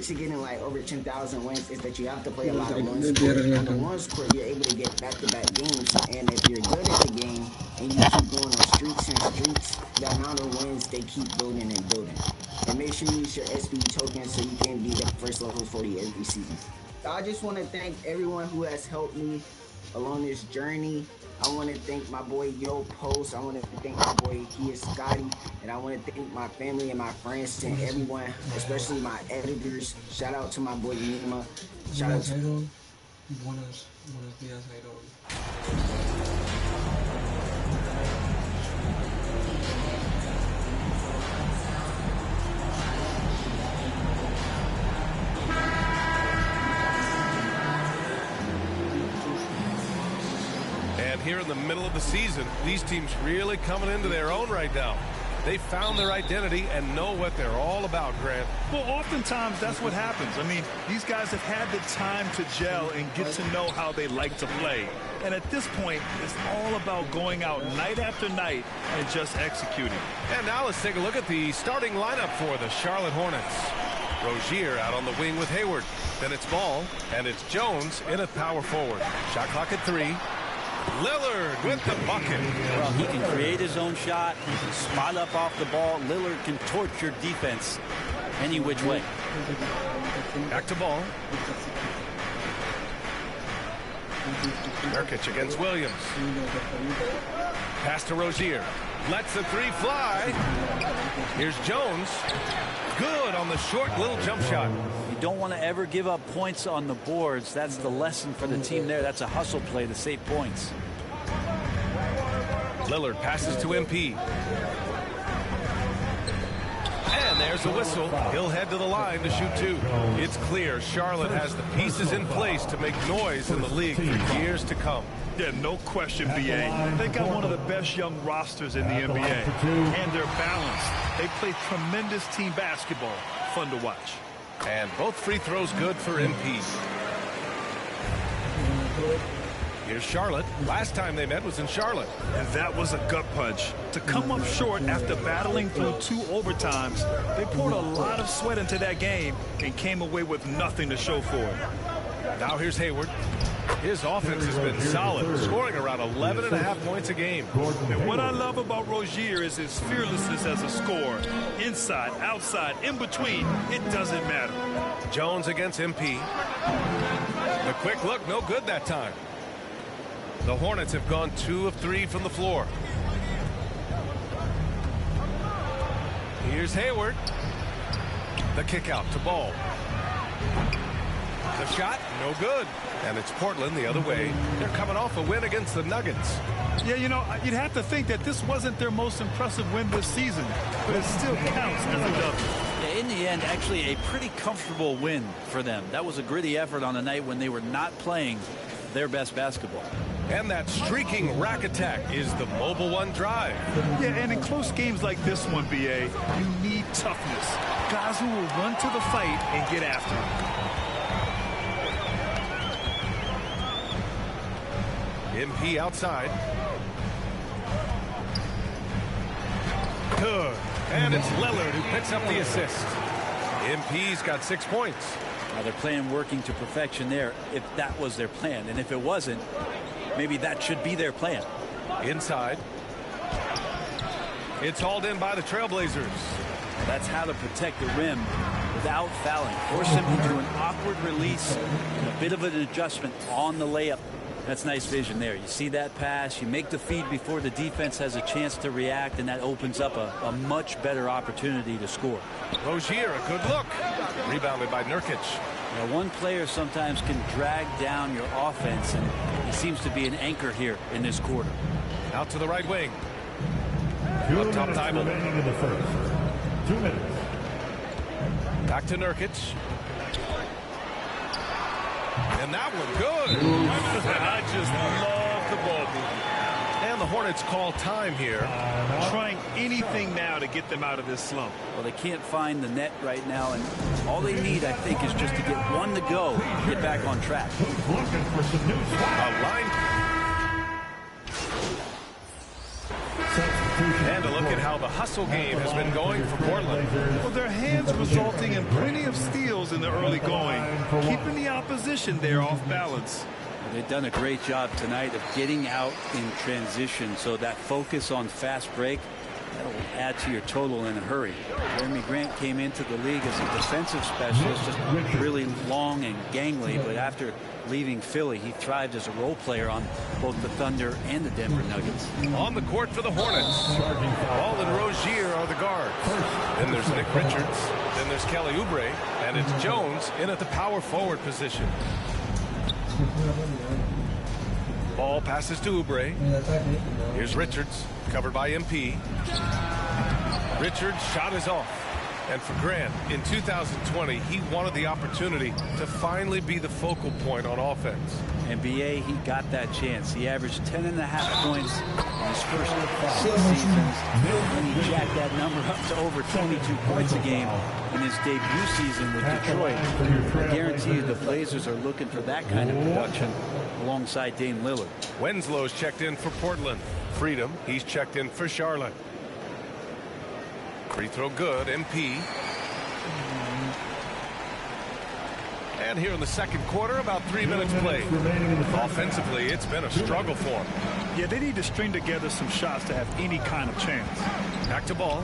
secret to getting like over 10,000 wins is that you have to play a lot of one scores. On the one score, you're able to get back-to-back games, and if you're good at the game and you keep going on streaks and streaks, the amount of wins they keep building and building. And make sure you use your SP tokens so you can be the first level 40 every season. I just want to thank everyone who has helped me along this journey. I want to thank my boy Yo Post. I want to thank my boy Scotty, and I want to thank my family and my friends and everyone, especially my editors. Shout out to my boy Nima. Shout out to Buenos días, Iron. Here in the middle of the season, these teams really coming into their own right now. They found their identity and know what they're all about, Grant. Well, oftentimes that's what happens. I mean, these guys have had the time to gel and get to know how they like to play. And at this point, it's all about going out night after night and just executing. And now let's take a look at the starting lineup for the Charlotte Hornets. Rozier out on the wing with Hayward. Then it's Ball, and it's Jones in at power forward. Shot clock at 3. Lillard with the bucket. Well, he can create his own shot. He can spot up off the ball. Lillard can torch your defense any which way. Back to Ball. Nurkic against Williams. Pass to Rozier. Lets the 3 fly. Here's Jones. Good on the short little jump shot. You don't want to ever give up points on the boards. That's the lesson for the team there. That's a hustle play to save points. Lillard passes to MP. And there's a whistle. He'll head to the line to shoot 2. It's clear Charlotte has the pieces in place to make noise in the league for years to come. Yeah, no question, BA. They got one of the best young rosters in the NBA. And they're balanced. They play tremendous team basketball. Fun to watch. And both free throws good for MP. Here's Charlotte. Last time they met was in Charlotte. And that was a gut punch. To come up short after battling through 2 overtimes, they poured a lot of sweat into that game and came away with nothing to show for it. Now here's Hayward. His offense has been solid, scoring around 11.5 points a game. And what I love about Rozier is his fearlessness as a scorer. Inside, outside, in between, it doesn't matter. Jones against MP. The quick look, no good that time. The Hornets have gone 2 of 3 from the floor. Here's Hayward. The kick out to Ball. The shot, no good. And it's Portland the other way. They're coming off a win against the Nuggets. Yeah, you know, you'd have to think that this wasn't their most impressive win this season, but it still counts as a W. Yeah, in the end, actually a pretty comfortable win for them. That was a gritty effort on a night when they were not playing their best basketball. And that streaking rack attack is the Mobile One drive. Yeah, and in close games like this one, BA, you need toughness. Guys who will run to the fight and get after it. MP outside. Good. And it's Lillard who picks up the assist. MP's got 6 points. Now they're playing working to perfection there if that was their plan. And if it wasn't, maybe that should be their plan. Inside. It's hauled in by the Trailblazers. That's how to protect the rim without fouling. Force him into an awkward release and a bit of an adjustment on the layup. That's nice vision there. You see that pass, you make the feed before the defense has a chance to react, and that opens up a much better opportunity to score. Rozier, a good look. Rebounded by Nurkic. Now, one player sometimes can drag down your offense, and he seems to be an anchor here in this quarter. Out to the right wing. 2 Up top, minutes Tybalt. remaining in the first. 2 minutes. Back to Nurkic. And that one good. I just love the ball movement. And the Hornets call time here. Trying anything now to get them out of this slump. Well, they can't find the net right now, and all they need, I think, is just to get one to go and get back on track. Looking for some new A line. And a look at how how the hustle game has been going for Portland. Well, their hands resulting in plenty of steals in the early going, keeping the opposition there off balance. They've done a great job tonight of getting out in transition, so that focus on fast break, that'll add to your total in a hurry. Jeremy Grant came into the league as a defensive specialist, just really long and gangly, but after leaving Philly, he thrived as a role player on both the Thunder and the Denver Nuggets. On the court for the Hornets, Ball and Rozier are the guards. Then there's Nick Richards. Then there's Kelly Oubre. And it's Jones in at the power forward position. Ball passes to Oubre. Here's Richards, covered by MP. Richards' shot is off. And for Grant, in 2020, he wanted the opportunity to finally be the focal point on offense. And BA, he got that chance. He averaged 10.5 points in his first 6 seasons. And he jacked that number up to over 22 points a game in his debut season with Detroit. I guarantee you the Blazers are looking for that kind of production alongside Dame Lillard. Winslow's checked in for Portland. Freedom, he's checked in for Charlotte. Free throw good, MP. And here in the second quarter, about 3 minutes played. Offensively, it's been a struggle for them. Yeah, they need to string together some shots to have any kind of chance. Back to Ball.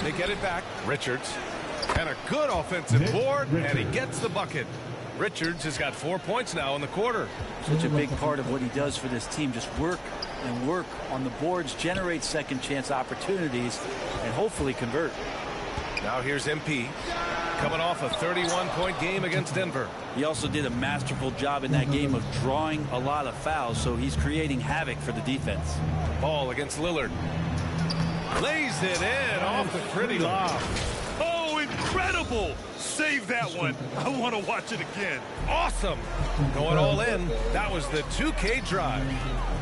They get it back. Richards. And a good offensive board, and he gets the bucket. Richards has got 4 points now in the quarter. Such a big part of what he does for this team, just work and work on the boards, generate second chance opportunities, and hopefully convert. Now here's MP, coming off a 31-point game against Denver. He also did a masterful job in that game of drawing a lot of fouls, so he's creating havoc for the defense. Ball against Lillard. Lays it in off the pretty lob. Oh, incredible! Save that one. I want to watch it again. Awesome. Going all in. That was the 2K drive.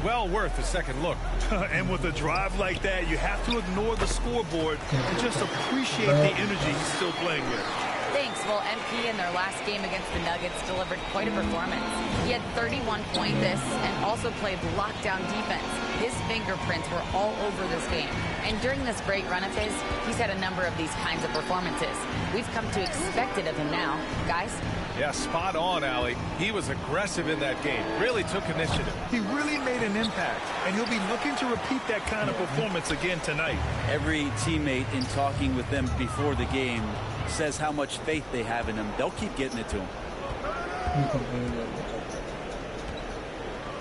Well worth a second look. And with a drive like that, you have to ignore the scoreboard and just appreciate the energy he's still playing with. Thanks. Well, MP in their last game against the Nuggets delivered quite a performance. He had 31 point this and also played lockdown defense. His fingerprints were all over this game. And during this great run of his, he's had a number of these kinds of performances. We've come to expect it of him now. Guys? Yeah, spot on, Allie. He was aggressive in that game. Really took initiative. He really made an impact, and he'll be looking to repeat that kind of performance again tonight. Every Teammate in talking with them before the game says how much faith they have in him. They'll keep getting it to him.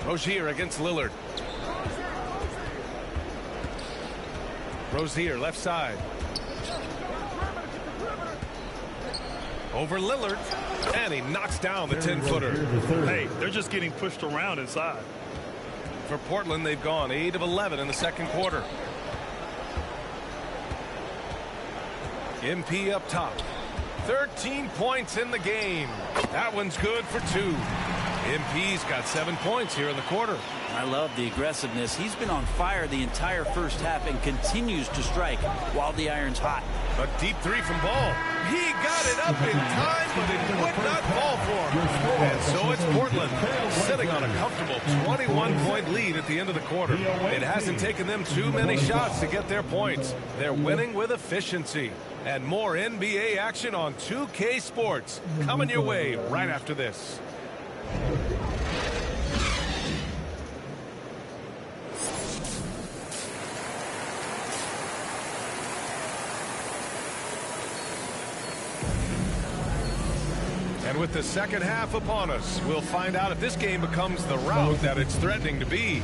Rozier against Lillard. Rozier, left side. Over Lillard. And he knocks down the 10-footer. Hey, they're just getting pushed around inside. For Portland, they've gone 8 of 11 in the second quarter. MP up top. 13 points in the game. That one's good for 2. MP's got 7 points here in the quarter. I love the aggressiveness. He's been on fire the entire first half and continues to strike while the iron's hot. A deep three from Ball. He got it up in time, but it would not fall for him. And so it's Portland sitting on a comfortable 21-point lead at the end of the quarter. It hasn't taken them too many shots to get their points. They're winning with efficiency. And more NBA action on 2K Sports coming your way right after this. And with the second half upon us, we'll find out if this game becomes the rout that it's threatening to be.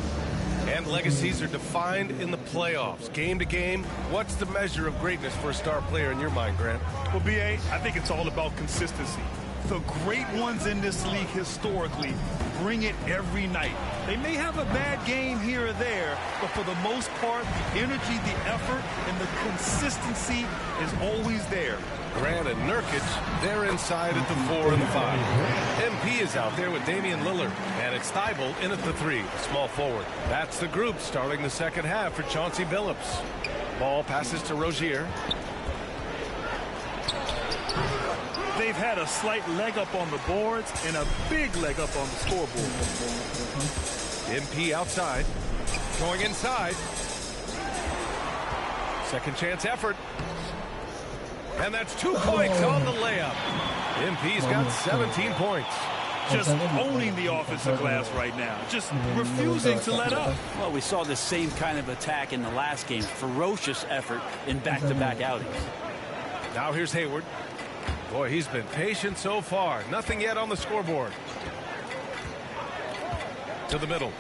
And legacies are defined in the playoffs. Game to game, what's the measure of greatness for a star player in your mind, Grant? Well, BA, I think it's all about consistency. The great ones in this league historically bring it every night. They may have a bad game here or there, but for the most part, the energy, the effort, and the consistency is always there. Grant and Nurkic, they're inside at the 4 and the 5. MP is out there with Damian Lillard, and it's Thibault in at the 3, the small forward. That's the group starting the second half for Chauncey Billups. Ball passes to Rozier. They've had a slight leg up on the boards and a big leg up on the scoreboard. MP outside, going inside. Second chance effort. And that's 2 points on the layup. MP's got 17 points. Just owning the offensive glass right now. Just refusing to let up. Well, we saw the same kind of attack in the last game. Ferocious effort in back-to-back outings. Now here's Hayward. Boy, he's been patient so far. Nothing yet on the scoreboard. To the middle.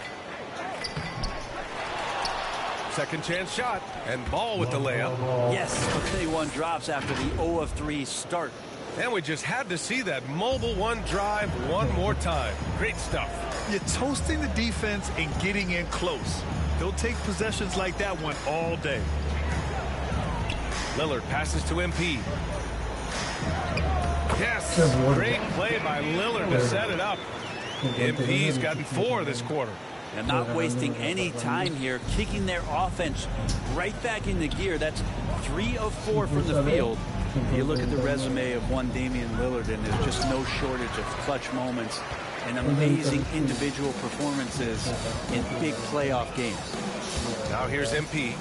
Second chance shot. And Ball with the layup. Yes, but they won drops after the 0 of 3 start. And we just had to see that mobile one drive one more time. Great stuff. You're toasting the defense and getting in close. They'll take possessions like that one all day. Lillard passes to MP. Yes, great play by Lillard to set it up. MP's gotten 4 this quarter. And not wasting any time here, kicking their offense right back into gear. That's 3 of 4 from the field. You look at the resume of one Damian Lillard, and there's just no shortage of clutch moments and amazing individual performances in big playoff games. Now here's MP.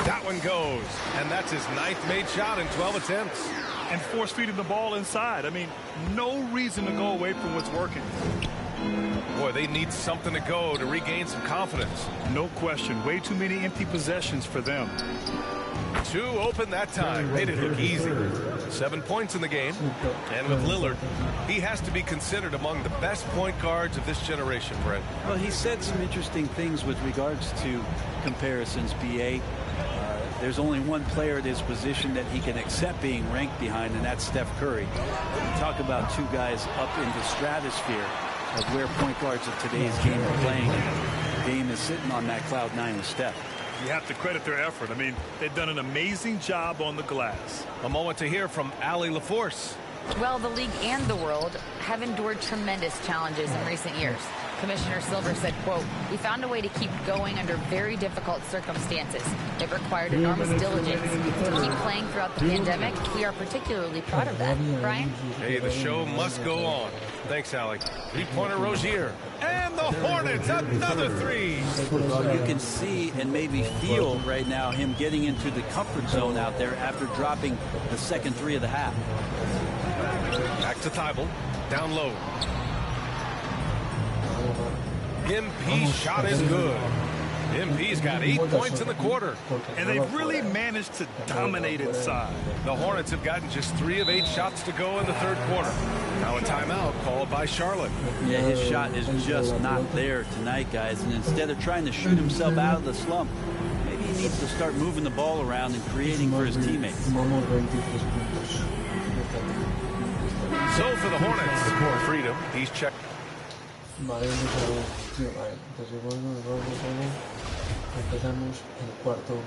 That one goes, and that's his 9th made shot in 12 attempts. And force feeding the ball inside. I mean, no reason to go away from what's working. Boy, they need something to go to regain some confidence. No question. Way too many empty possessions for them. 2 open that time. Made it look easy. 7 points in the game. And with Lillard, he has to be considered among the best point guards of this generation, Brent. Well, he said some interesting things with regards to comparisons, B.A. There's only one player at his position that he can accept being ranked behind, and that's Steph Curry. You talk about 2 guys up in the stratosphere of where point guards of today's game are playing. Dame is sitting on that cloud 9 with Steph. You have to credit their effort. I mean, they've done an amazing job on the glass. A moment to hear from Allie LaForce. Well, the league and the world have endured tremendous challenges in recent years. Commissioner Silver said, quote, "We found a way to keep going under very difficult circumstances. It required enormous diligence. To keep playing throughout the pandemic, we are particularly proud of that." Brian? Hey, the show must go on. Thanks, Allie. 3-pointer Rozier. And the Hornets, another 3. Well, you can see and maybe feel right now him getting into the comfort zone out there after dropping the second 3 of the half. Back to Thibault. Down low. MP's shot is good. MP's got 8 points in the quarter. And they've really managed to dominate inside. The Hornets have gotten just 3 of 8 shots to go in the third quarter. Now a timeout called by Charlotte. Yeah, his shot is just not there tonight, guys. And instead of trying to shoot himself out of the slump, maybe he needs to start moving the ball around and creating for his teammates. So for the Hornets, Freedom, he's checked. Vale, entonces empezamos el cuarto.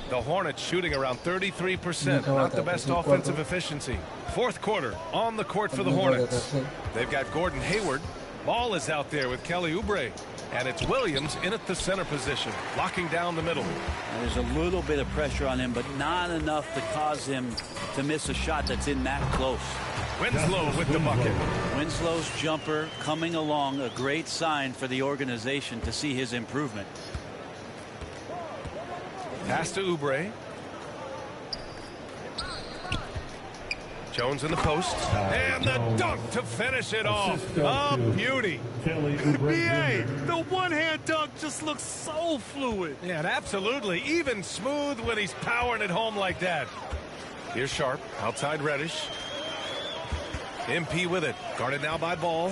The Hornets shooting around 33%, not the best offensive efficiency. Fourth quarter on the court for the Hornets. They've got Gordon Hayward. Ball is out there with Kelly Oubre. And it's Williams in at the center position, locking down the middle. And there's a little bit of pressure on him, but not enough to cause him to miss a shot that's in that close. Winslow with the bucket. Winslow's jumper coming along, a great sign for the organization to see his improvement. Pass to Oubre. Jones in the post. And the dunk to finish it off. A beauty. B.A., the one-hand dunk just looks so fluid. Yeah, absolutely. Even smooth when he's powering it home like that. Here's Sharp. Outside Reddish. MP with it. Guarded now by Ball.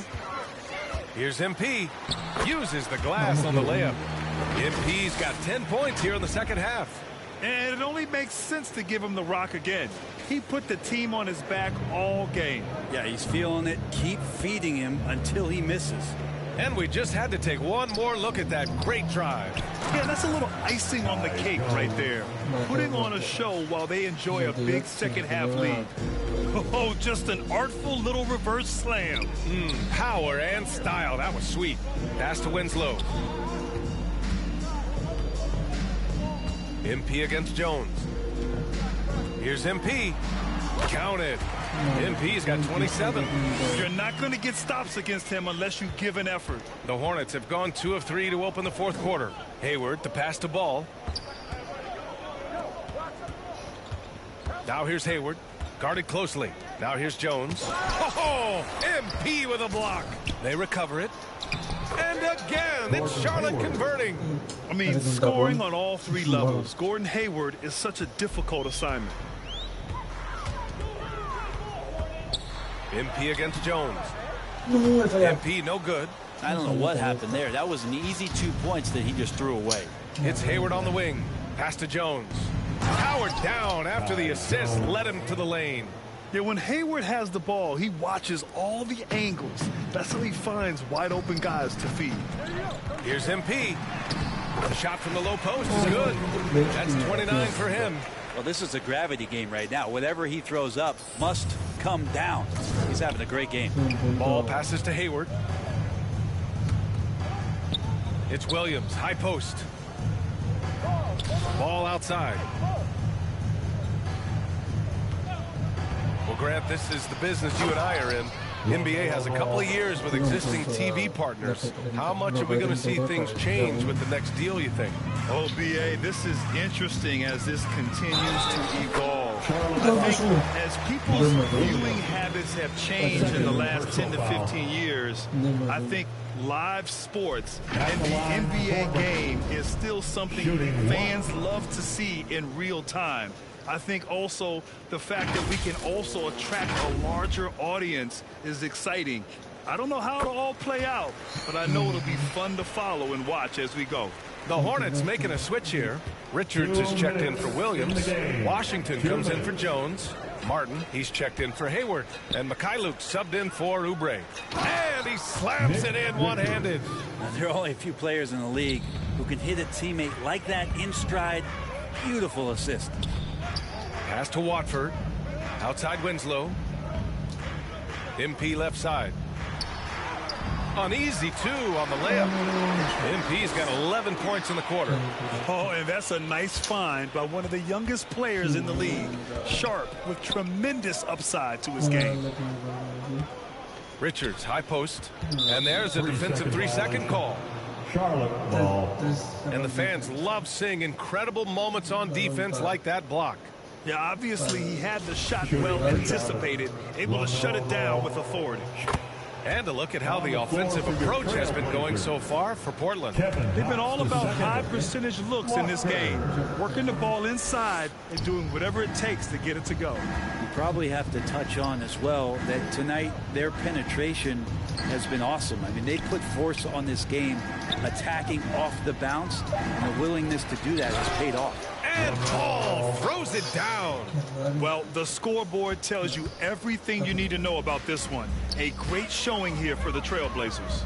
Here's MP. Uses the glass on the layup. MP's got 10 points here in the second half. And it only makes sense to give him the rock again. He put the team on his back all game. Yeah, he's feeling it. Keep feeding him until he misses. And we just had to take one more look at that great drive. Yeah, that's a little icing on the cake right there. Putting on a show while they enjoy a big second half lead. Oh, just an artful little reverse slam. Power and style. That was sweet. Pass to Winslow. MP against Jones. Here's MP. Count it. MP's got 27. You're not going to get stops against him unless you give an effort. The Hornets have gone 2 of 3 to open the fourth quarter. Hayward to pass to Ball. Now here's Hayward, guarded closely. Now here's Jones. Oh, MP with a block. They recover it. And again, it's Charlotte converting. I mean, scoring on all 3 levels. Gordon Hayward is such a difficult assignment. MP against Jones. MP no good. I don't know what happened there. That was an easy 2 points that he just threw away. It's Hayward on the wing. Pass to Jones. Howard down after the assist led him to the lane. Yeah, when Hayward has the ball, he watches all the angles. That's how he finds wide open guys to feed. Here's MP. The shot from the low post is good. That's 29 for him. Well, this is a gravity game right now. Whatever he throws up must come down. He's having a great game. Ball passes to Hayward. It's Williams, high post. Ball outside. Well, Grant, this is the business you and I are in. NBA has a couple of years with existing TV partners. How much are we going to see things change with the next deal, you think? Oh, BA, this is interesting as this continues to evolve. I think as people's viewing habits have changed in the last 10 to 15 years, I think live sports and the NBA game is still something fans love to see in real time. I think also the fact that we can also attract a larger audience is exciting. I don't know how it'll all play out, but I know it'll be fun to follow and watch as we go. The Hornets making a switch here. Richards is checked in for Williams. Washington comes in for Jones. Martin, he's checked in for Hayward. And Mikhailuk subbed in for Oubre. And he slams it in one-handed. There are only a few players in the league who can hit a teammate like that in stride. Beautiful assist. Pass to Watford. Outside Winslow. MP left side. An easy 2 on the layup. MP's got 11 points in the quarter. Oh, and that's a nice find by one of the youngest players in the league. Sharp with tremendous upside to his game. Richards, high post. And there's a defensive 3-second call. Charlotte ball. And the fans love seeing incredible moments on defense like that block. Yeah, obviously he had the shot well anticipated, able to shut it down with authority. And a look at how the offensive approach has been going so far for Portland. They've been all about high percentage looks in this game, working the ball inside and doing whatever it takes to get it to go. You probably have to touch on as well that tonight their penetration has been awesome. I mean, they put force on this game, attacking off the bounce, and the willingness to do that has paid off. And Paul throws it down. Well, the scoreboard tells you everything you need to know about this one. A great showing here for the Trailblazers.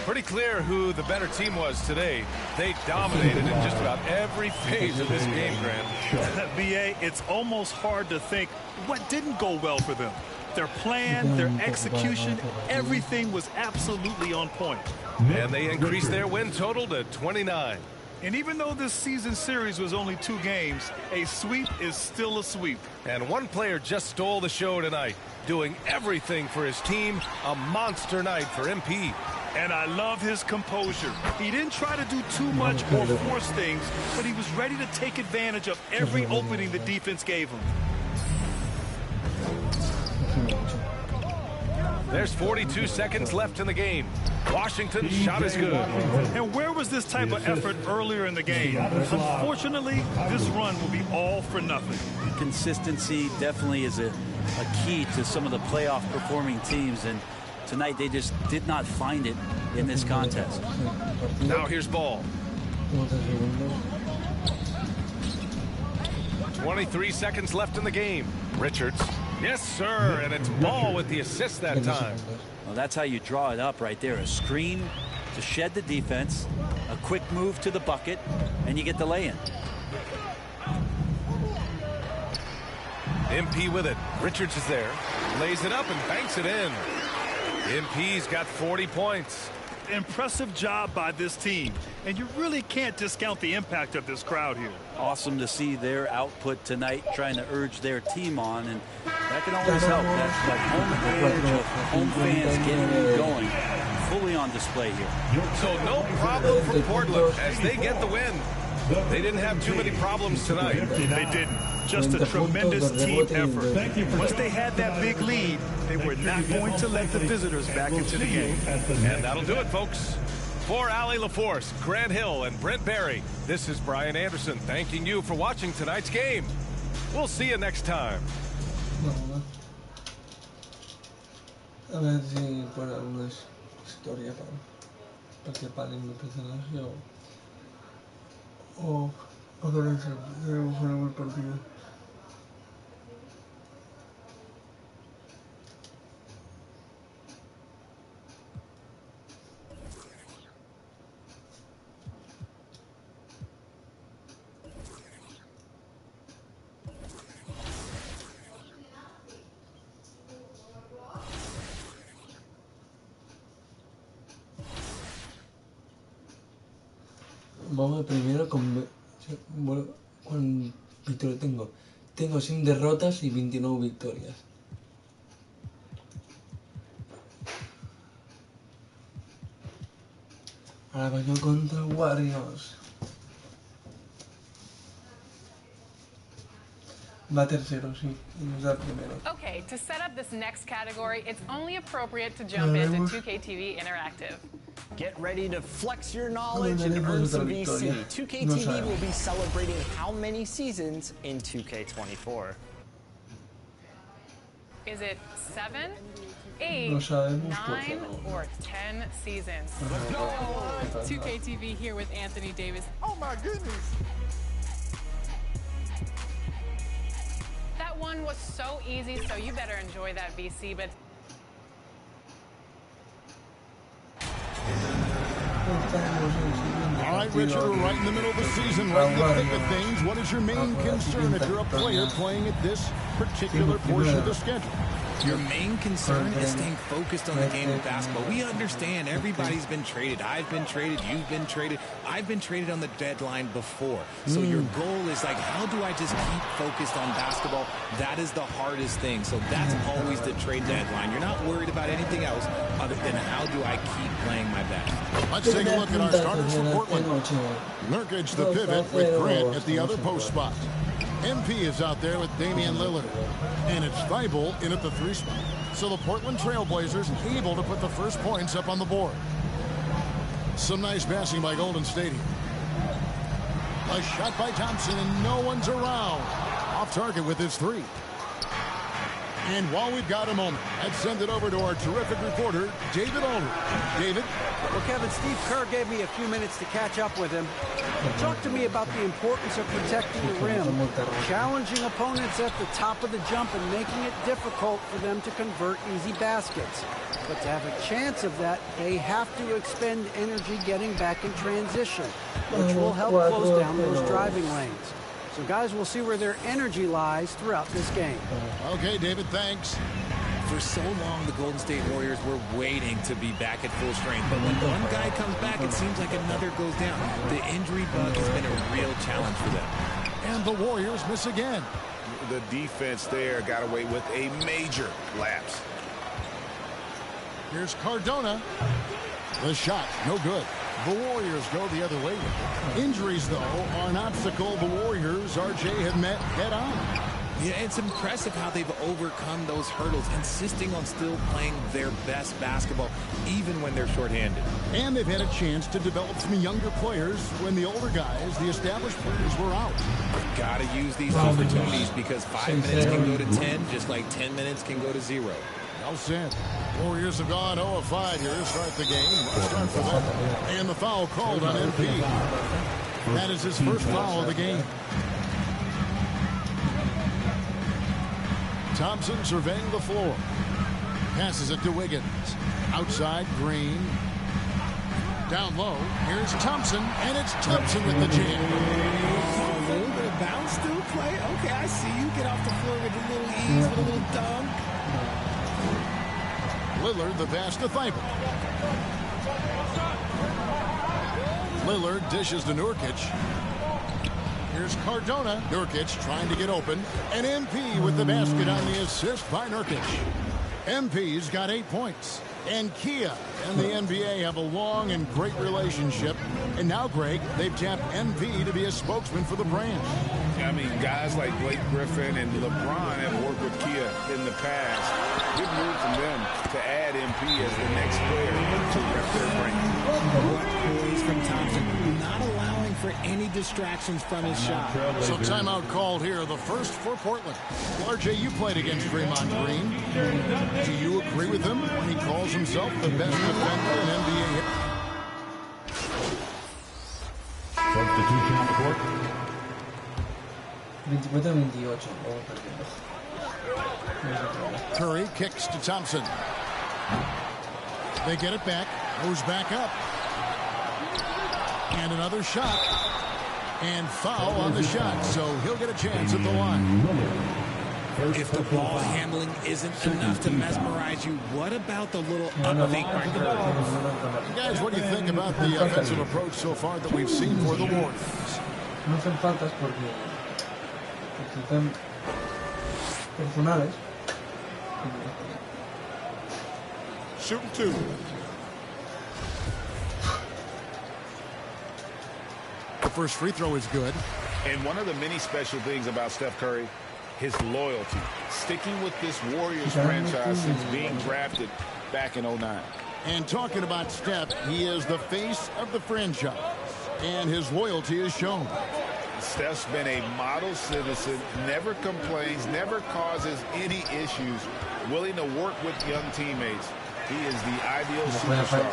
Pretty clear who the better team was today. They dominated in just about every phase of this game, Grant. BA, it's almost hard to think what didn't go well for them. Their plan, their execution, everything was absolutely on point. And they increased their win total to 29. And even though this season series was only 2 games, a sweep is still a sweep. And one player just stole the show tonight, doing everything for his team. A monster night for MP. And I love his composure. He didn't try to do too much or force things, but he was ready to take advantage of every opening the defense gave him. There's 42 seconds left in the game. Washington's shot is good. And where was this type of effort earlier in the game? Unfortunately, this run will be all for nothing. Consistency definitely is a key to some of the playoff performing teams, and tonight they just did not find it in this contest. Now here's Ball. 23 seconds left in the game. Richards. Yes, sir, and it's Ball with the assist that time. Well, that's how you draw it up right there. A screen to shed the defense, a quick move to the bucket, and you get the lay-in. MP with it. Richards is there. Lays it up and banks it in. MP's got 40 points. Impressive job by this team. and you really can't discount the impact of this crowd here. Awesome to see their output tonight, trying to urge their team on, and that can always help. That home advantage of home fans getting you going, fully on display here. So no problem for Portland as they get the win. They didn't have too many problems tonight. They didn't. Just a tremendous team effort. Once they had that big lead, they were not going to let the visitors back into the game. And that'll do it, folks. For Ali LaForce, Grant Hill, and Brent Barry, this is Brian Anderson thanking you for watching tonight's game. We'll see you next time. A ver si pone alguna historia para que paren mi personaje o debemos jugar el partido. Vamos primero con victoria tengo 100 derrotas y 29 victorias. Ahora voy contra Warriors. Va tercero, sí, y nos da primero. Okay, to set up this next category, it's only appropriate to jump into 2K TV Interactive. Get ready to flex your knowledge and earn some VC. 2K TV will be celebrating how many seasons in 2K24? Is it 7, 8, 9, or 10 seasons? Let's go! 2K TV here with Anthony Davis. Oh my goodness! That one was so easy, so you better enjoy that VC, but all right, Richard, we're right in the middle of the season, right in the thick of things. What is your main concern if you're a player playing at this particular portion of the schedule? Your main concern is staying focused on the game of basketball. We understand everybody's been traded. I've been traded. You've been traded. I've been traded on the deadline before. So your goal is like, how do I just keep focused on basketball? That is the hardest thing. So that's always the trade deadline. You're not worried about anything else other than how do I keep playing my best. Let's take a look at our starters for Portland. Nurkic, the pivot, with Grant at the other post spot. MP is out there with Damian Lillard. And it's Thibault in at the 3 spot. So the Portland Trailblazers able to put the first points up on the board. Some nice passing by Golden State here. A shot by Thompson, and no one's around. Off target with his 3. And while we've got a moment, let's send it over to our terrific reporter, David Aldridge. David? Well, Kevin, Steve Kerr gave me a few minutes to catch up with him. Talk to me about the importance of protecting the rim, challenging opponents at the top of the jump and making it difficult for them to convert easy baskets. But to have a chance of that, they have to expend energy getting back in transition, which will help close down those driving lanes. So, guys, we'll see where their energy lies throughout this game. Okay, David, thanks. For so long, the Golden State Warriors were waiting to be back at full strength. But when one guy comes back, it seems like another goes down. The injury bug has been a real challenge for them. And the Warriors miss again. The defense there got away with a major lapse. Here's Cardona. The shot, no good. The Warriors go the other way. Injuries, though, are an obstacle the Warriors, RJ, have met head-on. Yeah, it's impressive how they've overcome those hurdles, insisting on still playing their best basketball, even when they're shorthanded. And they've had a chance to develop some younger players when the older guys, the established players, were out. Got to use these opportunities because 5 minutes can go to 10, just like 10 minutes can go to 0. Well said. Warriors have gone 0 of 5 here to start the game. Let's start for them. And the foul called on MP. That is his first foul of the game. Thompson surveying the floor. Passes it to Wiggins. Outside, Green. Down low. Here's Thompson, and it's Thompson with the jam. A little bit of bounce through play. Okay, I see you. Get off the floor with a little ease, with a little dunk. Lillard, the pass to Thibault. Lillard dishes to Nurkic. Here's Cardona. Nurkic trying to get open. And MP with the basket on the assist by Nurkic. MP's got 8 points. And Kia and the NBA have a long and great relationship. And now, Greg, they've tapped MP to be a spokesman for the brand. I mean, guys like Blake Griffin and LeBron have worked with Kia in the past. Good move from them to add MP as the next player to rep their brand. What poise from Thompson, not allowing for any distractions from his shot. So timeout called here, the first for Portland. RJ, you played against Draymond Green. Do you agree with him when he calls himself the best defender in NBA? Substitution on the court. 24-28. Curry kicks to Thompson. They get it back. Goes back up. And another shot. And foul on the shot. So he'll get a chance at the line. If the ball handling isn't enough to mesmerize you, what about the little upthink by Curry? Guys, what do you think about the offensive approach so far that we've seen for the Warriors? No hacen faltas porque están personales. Shooting 2. The first free throw is good. And one of the many special things about Steph Curry, his loyalty. Sticking with this Warriors franchise since being drafted back in 2009. And talking about Steph, he is the face of the franchise. And his loyalty is shown. Steph's been a model citizen, never complains, never causes any issues, willing to work with young teammates. He is the ideal superstar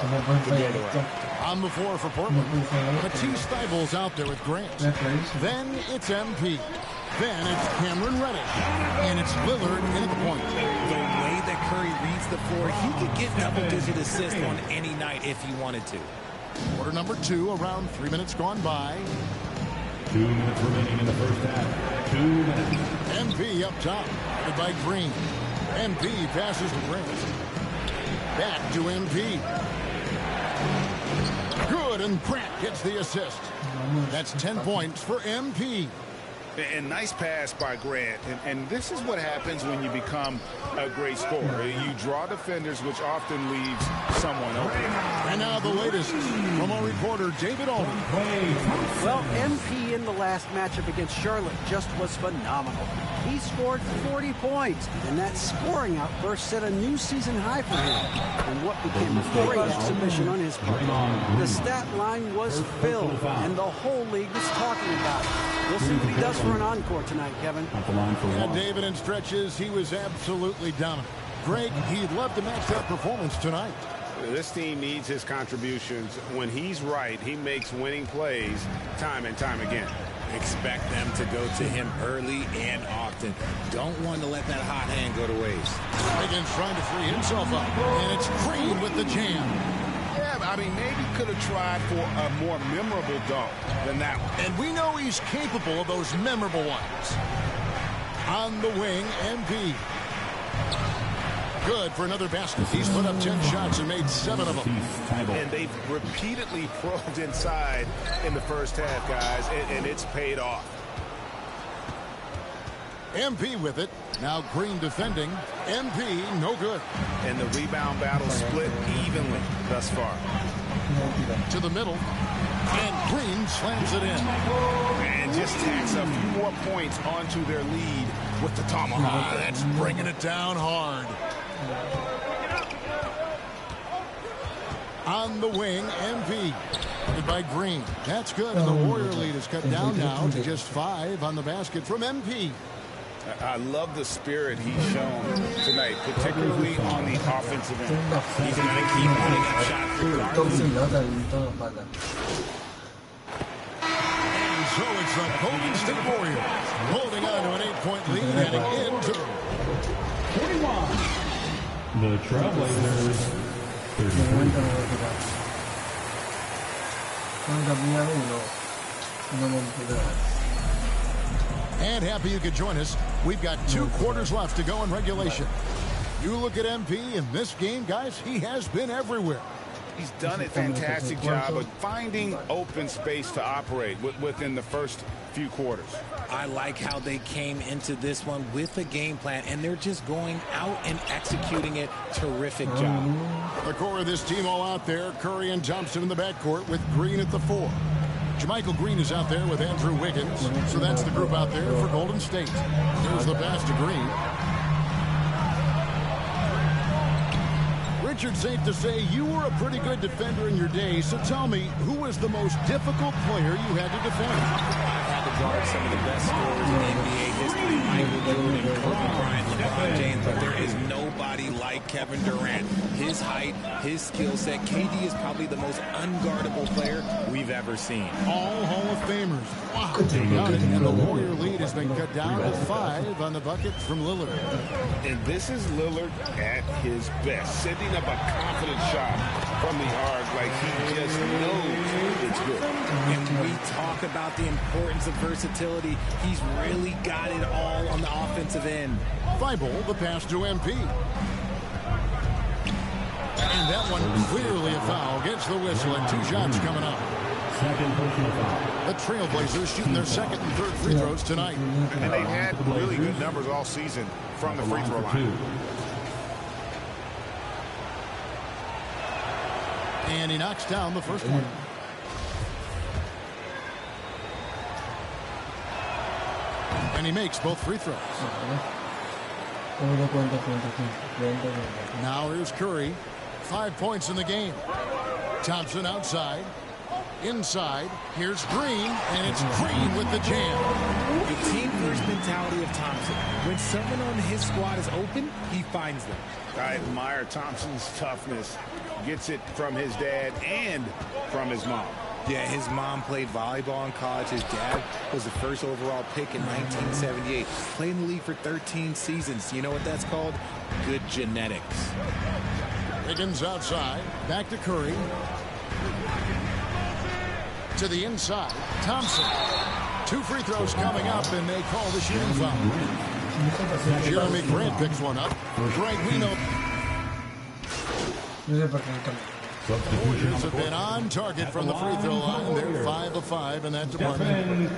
to build around. On the floor for Portland. Matisse Thybulle's out there with Grant. Then it's MP. Then it's Cameron Reddish. And it's Lillard in at the point. The way that Curry reads the floor, he could get double-digit assists on any night if he wanted to. Quarter number 2, around 3 minutes gone by. 2 minutes remaining in the first half. 2 minutes. MP up top. Headed by Green. MP passes to Grant. Back to MP. Good, and Grant gets the assist. That's 10 points for MP. And nice pass by Grant. And this is what happens when you become a great scorer. You draw defenders, which often leaves someone open. And now the latest from our reporter, David Alden. Well, MP in the last matchup against Charlotte just was phenomenal. He scored 40 points, and that scoring outburst set a new season high for him. And what became a great exhibition on his part. The stat line was filled, and the whole league was talking about it. We'll see what he does for an encore tonight, Kevin. And David, in stretches, he was absolutely dominant. Greg, he'd love to match that performance tonight. This team needs his contributions. When he's right, he makes winning plays time and time again. Expect them to go to him early and often. Don't want to let that hot hand go to waste. Wiggins trying to free himself up. And it's Green with the jam. Yeah, I mean, maybe could have tried for a more memorable dunk than that one. And we know he's capable of those memorable ones. On the wing, MP. Good for another basket. He's put up 10 shots and made 7 of them. And they've repeatedly probed inside in the first half, guys, and it's paid off. MP with it. Now Green defending. MP no good. And the rebound battle split evenly thus far. To the middle. And Green slams it in. And just tacks a few more points onto their lead with the tomahawk. That's bringing it down hard. On the wing, MP. Headed by Green. That's good. And the Warrior lead is cut down now to just 5 on the basket from MP. I love the spirit he's shown tonight, particularly on the offensive end. He's going to keep putting up shots regardless. And so it's the Golden State Warriors holding on to an 8-point lead heading into 41. The Trailblazers 33. And happy you could join us. We've got 2 quarters left to go in regulation. You look at MP in this game, guys, he has been everywhere. He's done a fantastic job of finding open space to operate within the first few quarters. I like how they came into this one with a game plan, and they're just going out and executing it. Terrific job. The core of this team all out there. Curry and Thompson in the backcourt with Green at the 4. Jermichael Green is out there with Andrew Wiggins. So that's the group out there for Golden State. There's the pass to Green. Richard, safe to say you were a pretty good defender in your day. So tell me, who was the most difficult player you had to defend? I've had to guard some of the best scorers in NBA history. Michael Jordan, Kobe Bryant, LeBron James, but there is nobody like Kevin Durant. His height, his skill set. KD is probably the most unguardable player we've ever seen. All Hall of Famers. Wow. And the Warrior lead has been cut down to 5 on the bucket from Lillard. And this is Lillard at his best, setting up a confident shot from the arc like he just knows it's good. And we talk about the importance of versatility. He's really got it all on the offensive end. Thibault, the pass to MP. And that one clearly a foul. Gets the whistle and 2 shots coming up. The Trailblazers shooting their second and third free throws tonight. And they've had really good numbers all season from the free throw line. And he knocks down the first one. And he makes both free throws. Now here's Curry. 5 points in the game. Thompson outside. Inside. Here's Green. And it's Green with the jam. The team-first mentality of Thompson. When someone on his squad is open, he finds them. I admire Thompson's toughness. Gets it from his dad and from his mom. Yeah, his mom played volleyball in college. His dad was the first overall pick in 1978. Played in the league for 13 seasons. You know what that's called? Good genetics. Wiggins outside. Back to Curry. To the inside. Thompson. 2 free throws coming up, and they call the shooting foul. Jeremy Grant picks one up. Greg, we know. Warriors have been on target from the free throw line. They're 5 of 5 in that department.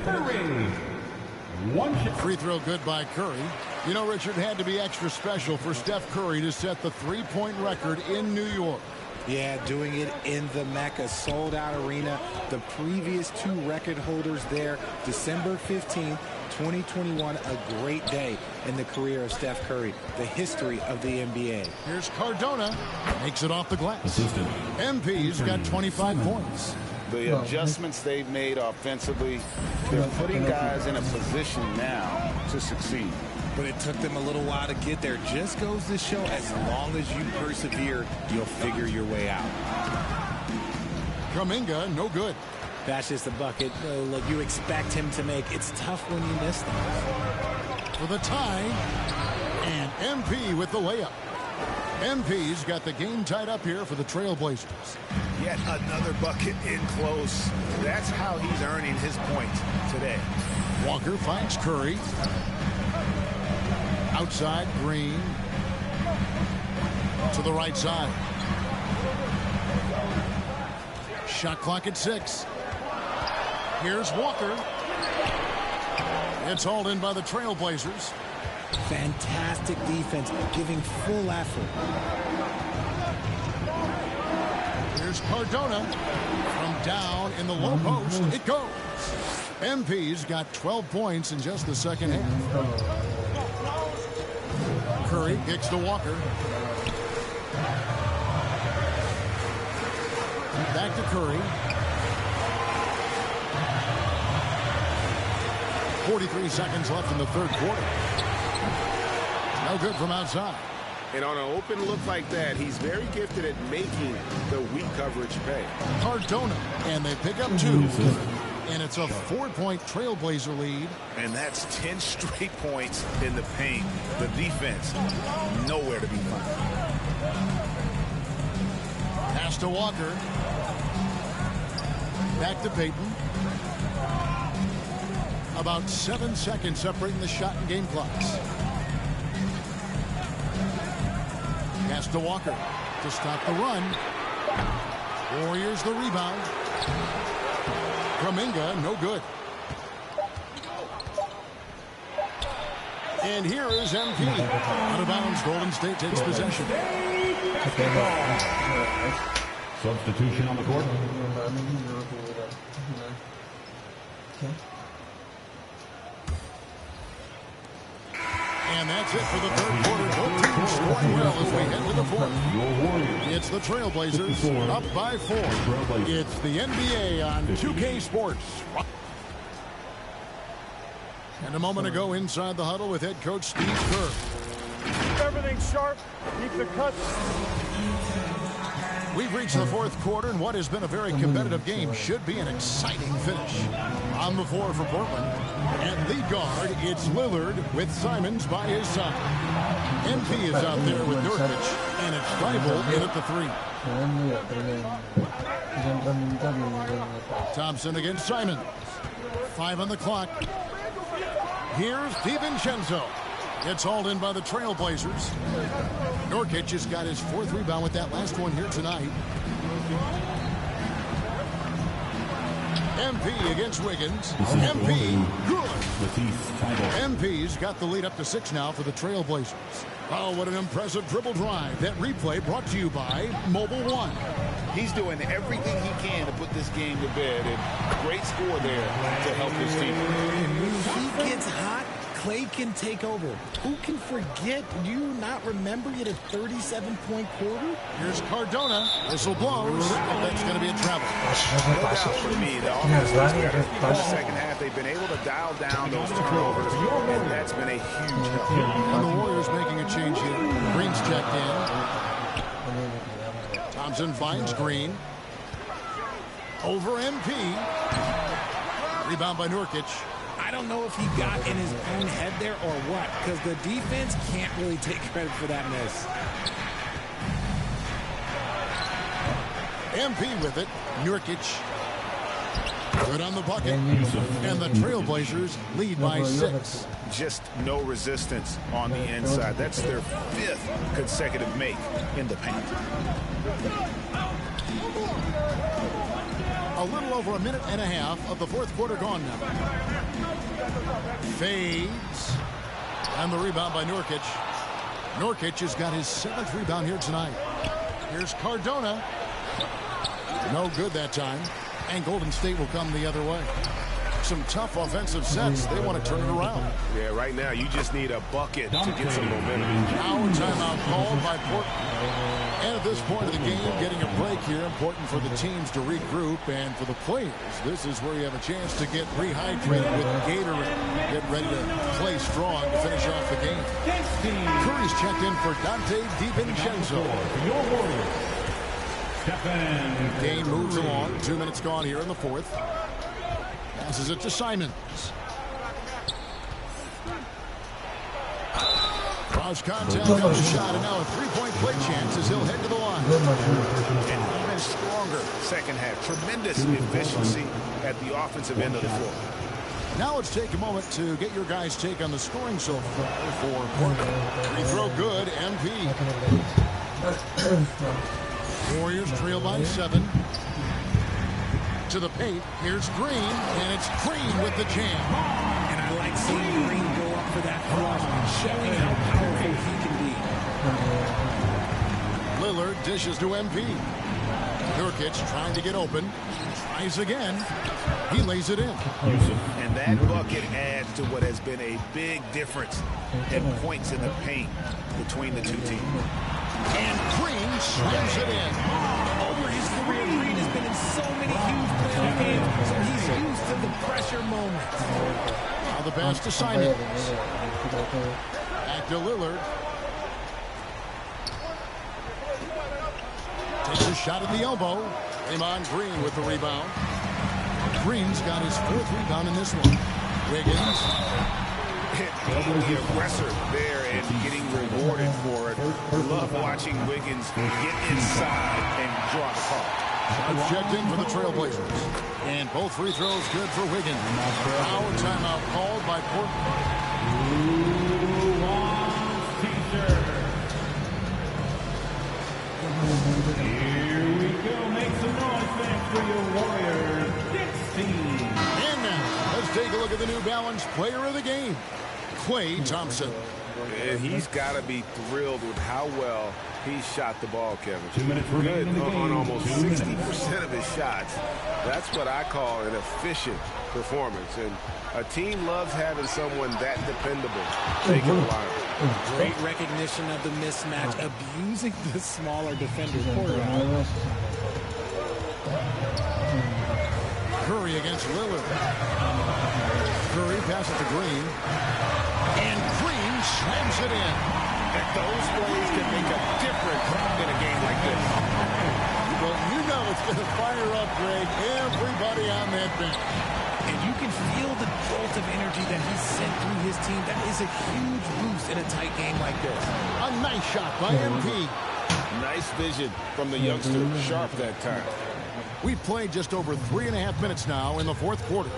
Free throw good by Curry. You know, Richard, had to be extra special for Steph Curry to set the 3-point record in New York. Yeah, doing it in the Mecca, sold-out arena. The previous 2 record holders there, December 15th, 2021, a great day in the career of Steph Curry, the history of the NBA. Here's Cardona, makes it off the glass. MP's got 25 points. The adjustments they've made offensively, they're putting guys in a position now to succeed. But it took them a little while to get there. Just goes to show, as long as you persevere, you'll figure your way out. Kuminga, no good. That's just a bucket. Look, you expect him to make. It's tough when you miss them. For the tie, and MP with the layup. MP's got the game tied up here for the Trailblazers. Yet another bucket in close. That's how he's earning his points today. Walker finds Curry. Outside, Green. To the right side. Shot clock at 6. Here's Walker. It's hauled in by the Trailblazers. Fantastic defense, giving full effort. Here's Cardona. From down in the low post, it goes. MP's got 12 points in just the second half. Curry kicks to Walker. Back to Curry. 43 seconds left in the third quarter. No good from outside. And on an open look like that, he's very gifted at making the weak coverage pay. Cardona, and they pick up 2. And it's a 4-point Trailblazer lead. And that's 10 straight points in the paint. The defense, nowhere to be found. Pass to Walker. Back to Payton. About 7 seconds separating the shot and game clocks. Pass to Walker to stop the run. Warriors the rebound. Kuminga, no good. And here is MP. Out of bounds, Golden State takes possession. Substitution on the court. And that's it for the third quarter. Both teams scoring well as we head to the fourth. It's the Trailblazers up by 4. It's the NBA on 2K Sports. And a moment ago inside the huddle with head coach Steve Kerr. Keep everything sharp. Keep the cuts. We've reached the fourth quarter, and what has been a very competitive game should be an exciting finish. On the floor for Portland. At lead guard, it's Lillard with Simons by his side. MP is out there with Nurkic, and it's Thibault in at the 3. Thompson against Simons. 5 on the clock. Here's DiVincenzo. Gets hauled in by the Trailblazers. Nurkic has got his 4th rebound with that last one here tonight. MP against Wiggins. MP, good. MP's got the lead up to 6 now for the Trailblazers. Oh, what an impressive dribble drive. That replay brought to you by Mobile One. He's doing everything he can to put this game to bed, and great score there to help his team. When he gets hot, Clay can take over. Who can forget? Do you not remember he had a 37-point quarter? Here's Cardona. Whistle blows. That's going to be a travel. No doubt for me, the offense in the second half, they've been able to dial down those turnovers, and that's been a huge help. And the Warriors making a change here. Green's checked in. Thompson finds Green. Over MP. Rebound by Nurkic. I don't know if he got in his own head there or what, because the defense can't really take credit for that miss. MP with it. Nurkic. Good on the bucket. And the Trailblazers lead by 6. Just no resistance on the inside. That's their 5th consecutive make in the paint. A little over a minute and a half of the fourth quarter gone now. Fades. And the rebound by Nurkic. Nurkic has got his 7th rebound here tonight. Here's Cardona. No good that time. And Golden State will come the other way. Some tough offensive sets. They want to turn it around. Yeah, right now you just need a bucket to get some momentum. Now a timeout called by Portland. And at this point of the game, getting a break here, important for the teams to regroup. And for the players, this is where you have a chance to get rehydrated with Gatorade. Get ready to play strong to finish off the game. Curry's checked in for Dante DiVincenzo. Your Warriors. Game moves along. 2 minutes gone here in the fourth. Passes it to Simons. Cross contact, no shot, and now a 3-point play chance as he'll head to the line. And even stronger second half. Tremendous efficiency at the offensive end of the floor. Now let's take a moment to get your guys' take on the scoring so far for Portland. Free throw good, MP. Warriors trail by 7. To the paint, here's Green, and it's Green with the jam. And I like seeing Green go up for that thrust, showing how powerful he can be. Lillard dishes to MP. Nurkic trying to get open. Tries again. He lays it in. And that bucket adds to what has been a big difference in points in the paint between the two teams. And Green slams it in. Over his career, Green has been in so many huge playoff games, so he's used to the pressure moments. Now the pass to Simons. Back to Lillard. Takes a shot at the elbow. Draymond Green with the rebound. Green's got his 4th rebound in this one. Wiggins. The aggressor there and getting rewarded for it. Love watching Wiggins get inside and draw the call. Checked in for the Trailblazers. And both free throws good for Wiggins. Now a timeout called by Portland. Here we go. Make some noise. Challenge Player of the Game, Klay Thompson. And he's got to be thrilled with how well he shot the ball, Kevin. 2 minutes remaining in the game. On almost 60% of his shots. That's what I call an efficient performance. And a team loves having someone that dependable taking the line. Great recognition of the mismatch, abusing the smaller defender. Curry against Lillard. Curry passes to Green. And Green slams it in. And those plays can make a difference in a game like this. Well, you know it's going to fire up, Greg, everybody on that bench. And you can feel the jolt of energy that he sent through his team. That is a huge boost in a tight game like this. A nice shot by MP. Nice vision from the youngster, Sharp that time. We've played just over 3.5 minutes now in the fourth quarter.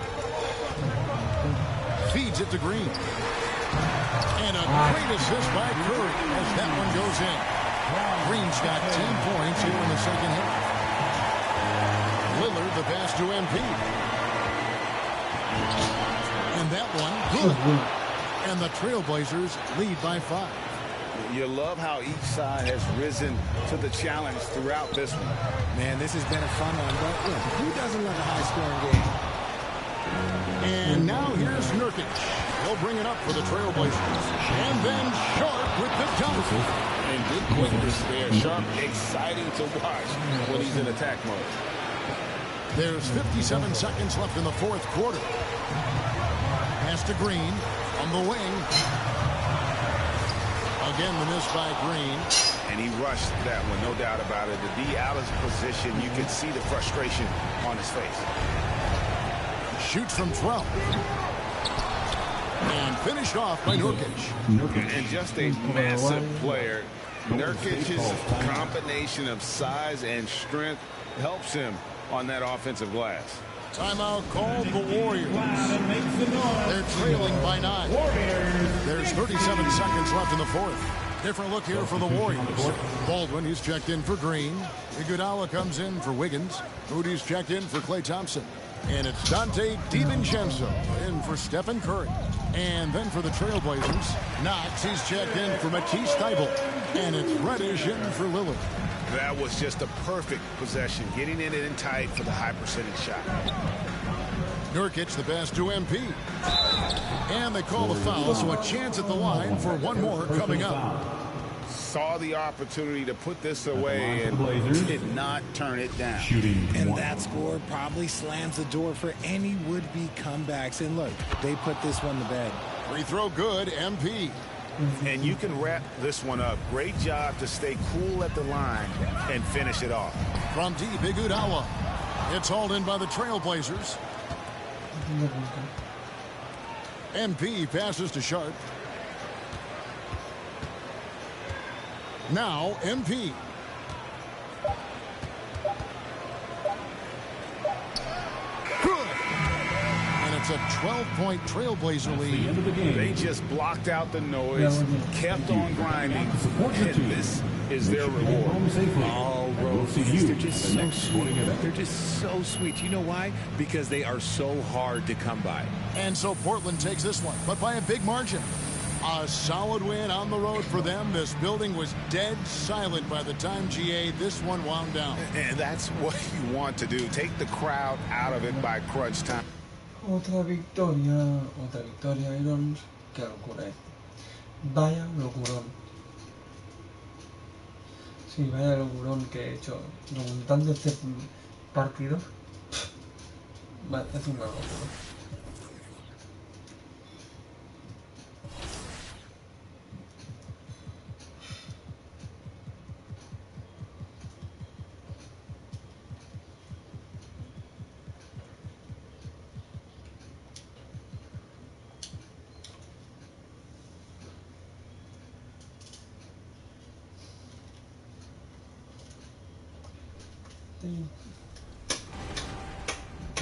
Feeds it to Green. And a great assist by Curry as that one goes in. Green's got 10 points here in the second half. Lillard the pass to MP. And that one, good. And the Trailblazers lead by 5. You love how each side has risen to the challenge throughout this one. Man, this has been a fun one, but look, who doesn't love a high-scoring game? And now here's Nurkic. He'll bring it up for the Trailblazers. And then Sharp with the dunk. And good quickness there. Sharp exciting to watch when he's in attack mode. There's 57 seconds left in the fourth quarter. Pass to Green on the wing. Again, the miss by Green. And he rushed that one, no doubt about it. To be out of position, you can see the frustration on his face. Shoots from 12. And finished off by Nurkic. And just a massive player. Nurkic's combination of size and strength helps him on that offensive glass. Timeout called the Warriors. They're trailing by 9. There's 37 seconds left in the fourth. Different look here for the Warriors. Baldwin, he's checked in for Green. Iguodala comes in for Wiggins. Moody's checked in for Klay Thompson. And it's Dante DiVincenzo in for Stephen Curry. And then for the Trailblazers, Knox, he's checked in for Matisse Thybulle. And it's Reddish in for Lillard. That was just a perfect possession, getting it in tight for the high percentage shot. Nurkic the pass to MP. And they call the foul, so a chance at the line for one more coming up. Saw the opportunity to put this away and did not turn it down. And that score probably slams the door for any would-be comebacks. And look, they put this one to bed. Free throw good, MP. And you can wrap this one up. Great job to stay cool at the line and finish it off. From deep, Iguodala. It's hauled in by the Trailblazers. MP passes to Sharp. Now MP. Good. And it's a 12-point Trailblazer lead. They just blocked out the noise, kept on grinding, and this is their reward. Oh, Rose, they're just so sweet. They're just so sweet. You know why? Because they are so hard to come by. And so Portland takes this one, but by a big margin. A solid win on the road for them. This building was dead silent by the time GA this one wound down. And that's what you want to do. Take the crowd out of it by crunch time. Otra victoria, Irons. Qué locura esto. Vaya locurón. Sí, vaya locurón que he hecho remontando este partido. Es una locura.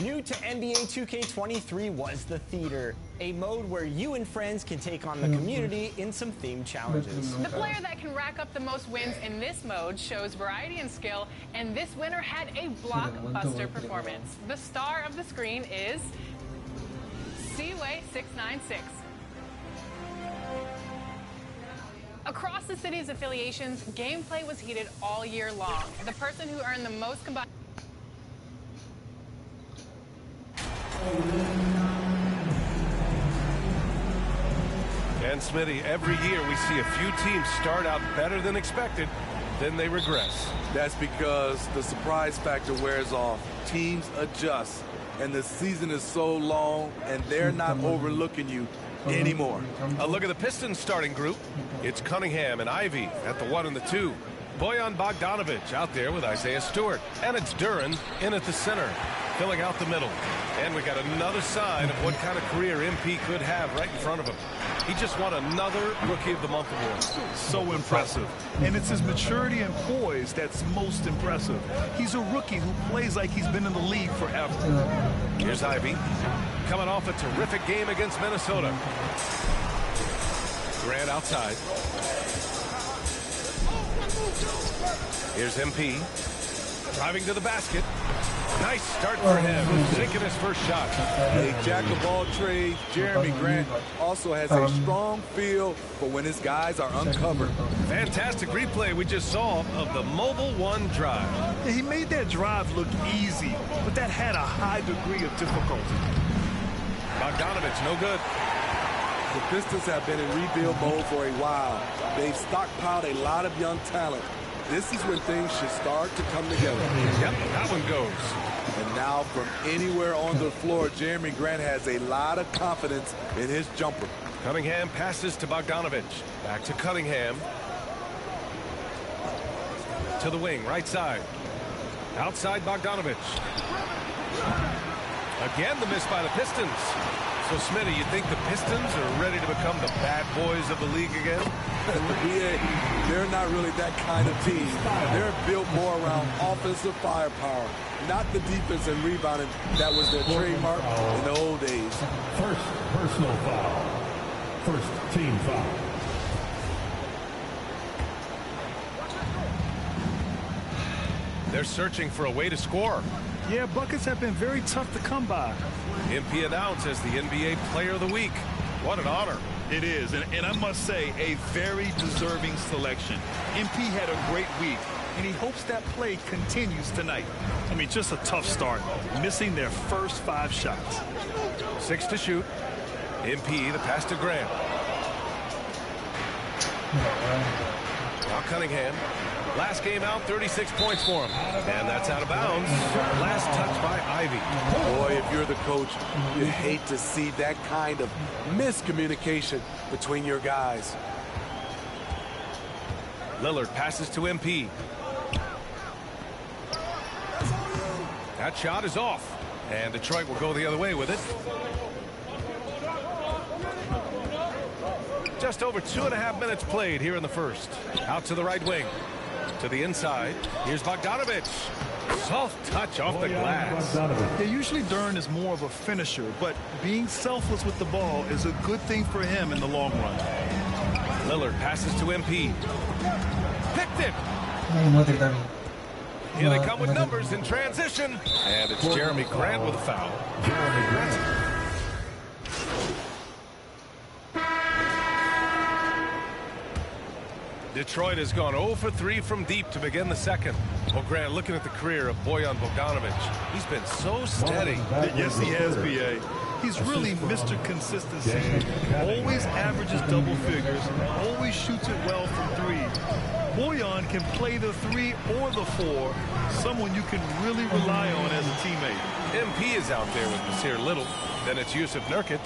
New to NBA 2K23 was the Theater, a mode where you and friends can take on the community in some themed challenges. The player that can rack up the most wins in this mode shows variety and skill, and this winner had a blockbuster performance. The star of the screen is See, weigh 696. Across the city's affiliations, gameplay was heated all year long. The person who earned the most combined... And Smitty, every year we see a few teams start out better than expected, then they regress. That's because the surprise factor wears off. Teams adjust, and the season is so long, and they're not overlooking you anymore. A look at the Pistons starting group. It's Cunningham and Ivy at the 1 and the 2. Bojan Bogdanovic out there with Isaiah Stewart. And it's Duran in at the center, filling out the middle. And we got another sign of what kind of career MP could have right in front of him. He just won another Rookie of the Month award. So impressive. And it's his maturity and poise that's most impressive. He's a rookie who plays like he's been in the league forever. Here's Ivy, coming off a terrific game against Minnesota. Grant outside. Here's MP, driving to the basket. Nice start for him, taking his first shot. A jack-of-all trades, Jeremy Grant also has a strong feel for when his guys are uncovered. Fantastic replay we just saw of the Mobile One drive. Yeah, he made that drive look easy, but that had a high degree of difficulty. Bogdanovic, no good. The Pistons have been in rebuild mode for a while. They've stockpiled a lot of young talent. This is when things should start to come together. Yep, that one goes. And now from anywhere on the floor, Jeremy Grant has a lot of confidence in his jumper. Cunningham passes to Bogdanovic. Back to Cunningham. To the wing, right side. Outside Bogdanovic. Again, the miss by the Pistons. So, Smitty, you think the Pistons are ready to become the bad boys of the league again? They're not really that kind of team. They're built more around offensive firepower, not the defense and rebounding that was their trademark in the old days. First personal foul. First team foul. They're searching for a way to score. Yeah, buckets have been very tough to come by. MP announced as the NBA Player of the Week. What an honor. It is, and I must say, a very deserving selection. MP had a great week, and he hopes that play continues tonight. I mean, just a tough start, missing their first 5 shots. 6 to shoot. MP, the pass to Grant. Now Cunningham. Last game out, 36 points for him. And that's out of bounds. Last touch by Ivy. Boy, if you're the coach, you hate to see that kind of miscommunication between your guys. Lillard passes to MP. That shot is off. And Detroit will go the other way with it. Just over 2.5 minutes played here in the first. Out to the right wing. To the inside. Here's Bogdanovic. Soft touch off the glass. Yeah, usually Duran is more of a finisher, but being selfless with the ball is a good thing for him in the long run. Lillard passes to MP. Picked it. Here they come with numbers in transition. And it's Jeremy Grant with a foul. Jeremy Grant. Detroit has gone 0 for 3 from deep to begin the second. Well, Grant, looking at the career of Bojan Bogdanovic, he's been so steady. Yes, he has, B.A. He's really Mr. Consistency. Always averages double figures, always shoots it well from 3. Bojan can play the 3 or the 4, someone you can really rely on as a teammate. MP is out there with Nasir Little. Then it's Yusuf Nurkic.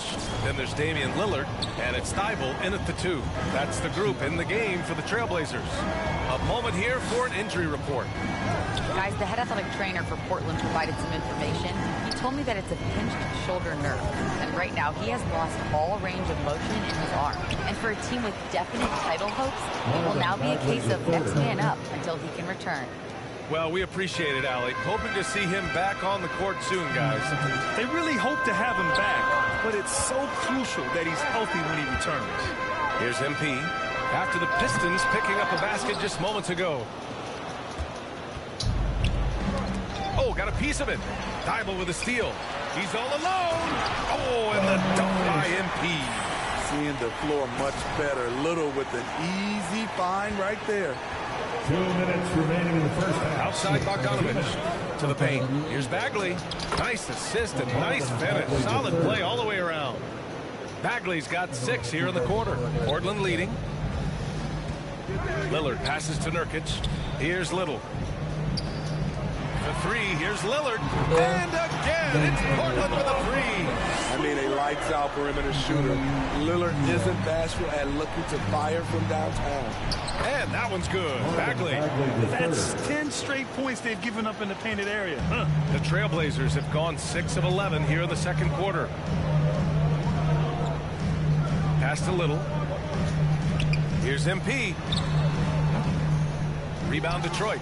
Then there's Damian Lillard. And it's Thibault in at the 2. That's the group in the game for the Trailblazers. A moment here for an injury report. Guys, the head athletic trainer for Portland provided some information. He told me that it's a pinched shoulder nerve. And right now, he has lost all range of motion in his arm. And for a team with definite title hopes, it will now be a case of next man up until he can return. Well, we appreciate it, Alec. Hoping to see him back on the court soon, guys. They really hope to have him back, but it's so crucial that he's healthy when he returns. Here's MP. After the Pistons picking up a basket just moments ago. Oh, got a piece of it. Thibault with a steal. He's all alone. Oh, and the dunk by MP. Seeing the floor much better. Little with an easy find right there. 2 minutes remaining in the first half. Outside Bogdanovich to the paint. Here's Bagley. Nice assist and nice finish. Solid play all the way around. Bagley's got 6 here in the quarter. Portland leading. Lillard passes to Nurkic. Here's Little. The 3. Here's Lillard. And again, it's Portland with a 3. I mean, a lights-out perimeter shooter. Lillard isn't bashful at looking to fire from downtown. And that one's good. Bagley. That's 10 straight points they've given up in the painted area. The Trailblazers have gone 6 of 11 here in the second quarter. Pass to Little. Here's MP. Rebound Detroit.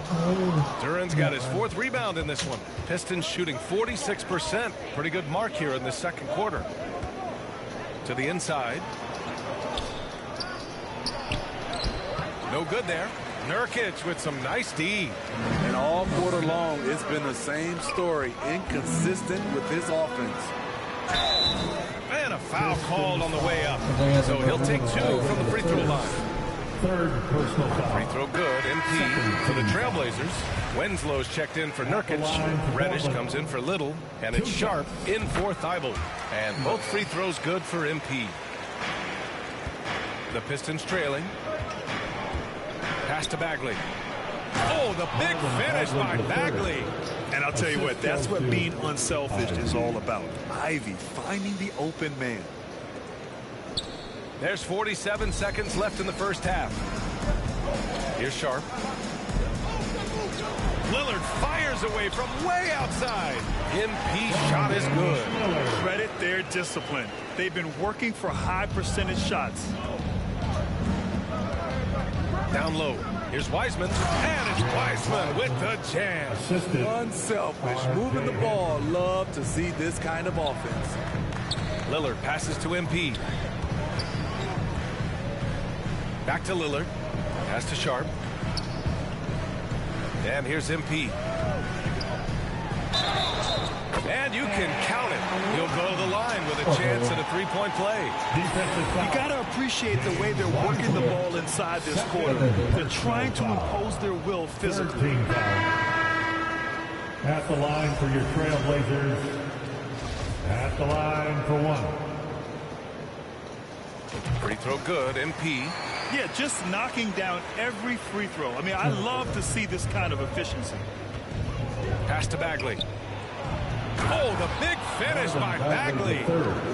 Duran's got his 4th rebound in this one. Pistons shooting 46%. Pretty good mark here in the second quarter. To the inside. No good there. Nurkic with some nice D. And all quarter long, it's been the same story. Inconsistent with his offense. And a foul called on the way up. So he'll take 2 from the free throw line. 3rd personal foul. Free throw good. MP for the Trailblazers. Winslow's checked in for Nurkic. Reddish comes in for Little. And it's Sharp in for Thibault. And both free throws good for MP. The Pistons trailing. Pass to Bagley. Oh, the big finish by Bagley. And I'll tell you what, that's what being unselfish is all about. Ivy finding the open man. There's 47 seconds left in the first half. Here's Sharp. Lillard fires away from way outside. MP shot is good. Credit their discipline. They've been working for high percentage shots. Down low. Here's Wiseman. And it's Wiseman with the jam. Assisted. Unselfish. Moving the ball. Love to see this kind of offense. Lillard passes to MP. Back to Lillard. Pass to Sharp. And here's MP. And you can count it. He'll go to the line with a chance at a 3-point play. You got to appreciate the way they're working the ball inside this quarter. They're trying to impose their will physically. At the line for your Trailblazers. At the line for 1. Free throw good. MP. Yeah, just knocking down every free throw. I mean, I love to see this kind of efficiency. Pass to Bagley. Oh, the big finish by Bagley.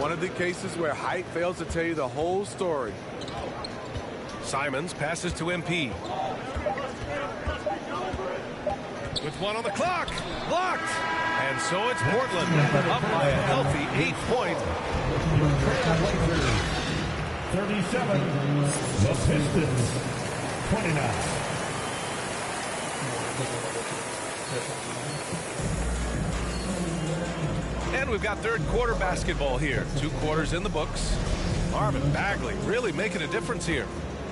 One of the cases where height fails to tell you the whole story. Simons passes to MP. With 1 on the clock. Blocked. And so it's Portland up by a healthy 8 points. 37. The Pistons. 29. And we've got third quarter basketball here. 2 quarters in the books. Marvin Bagley really making a difference here.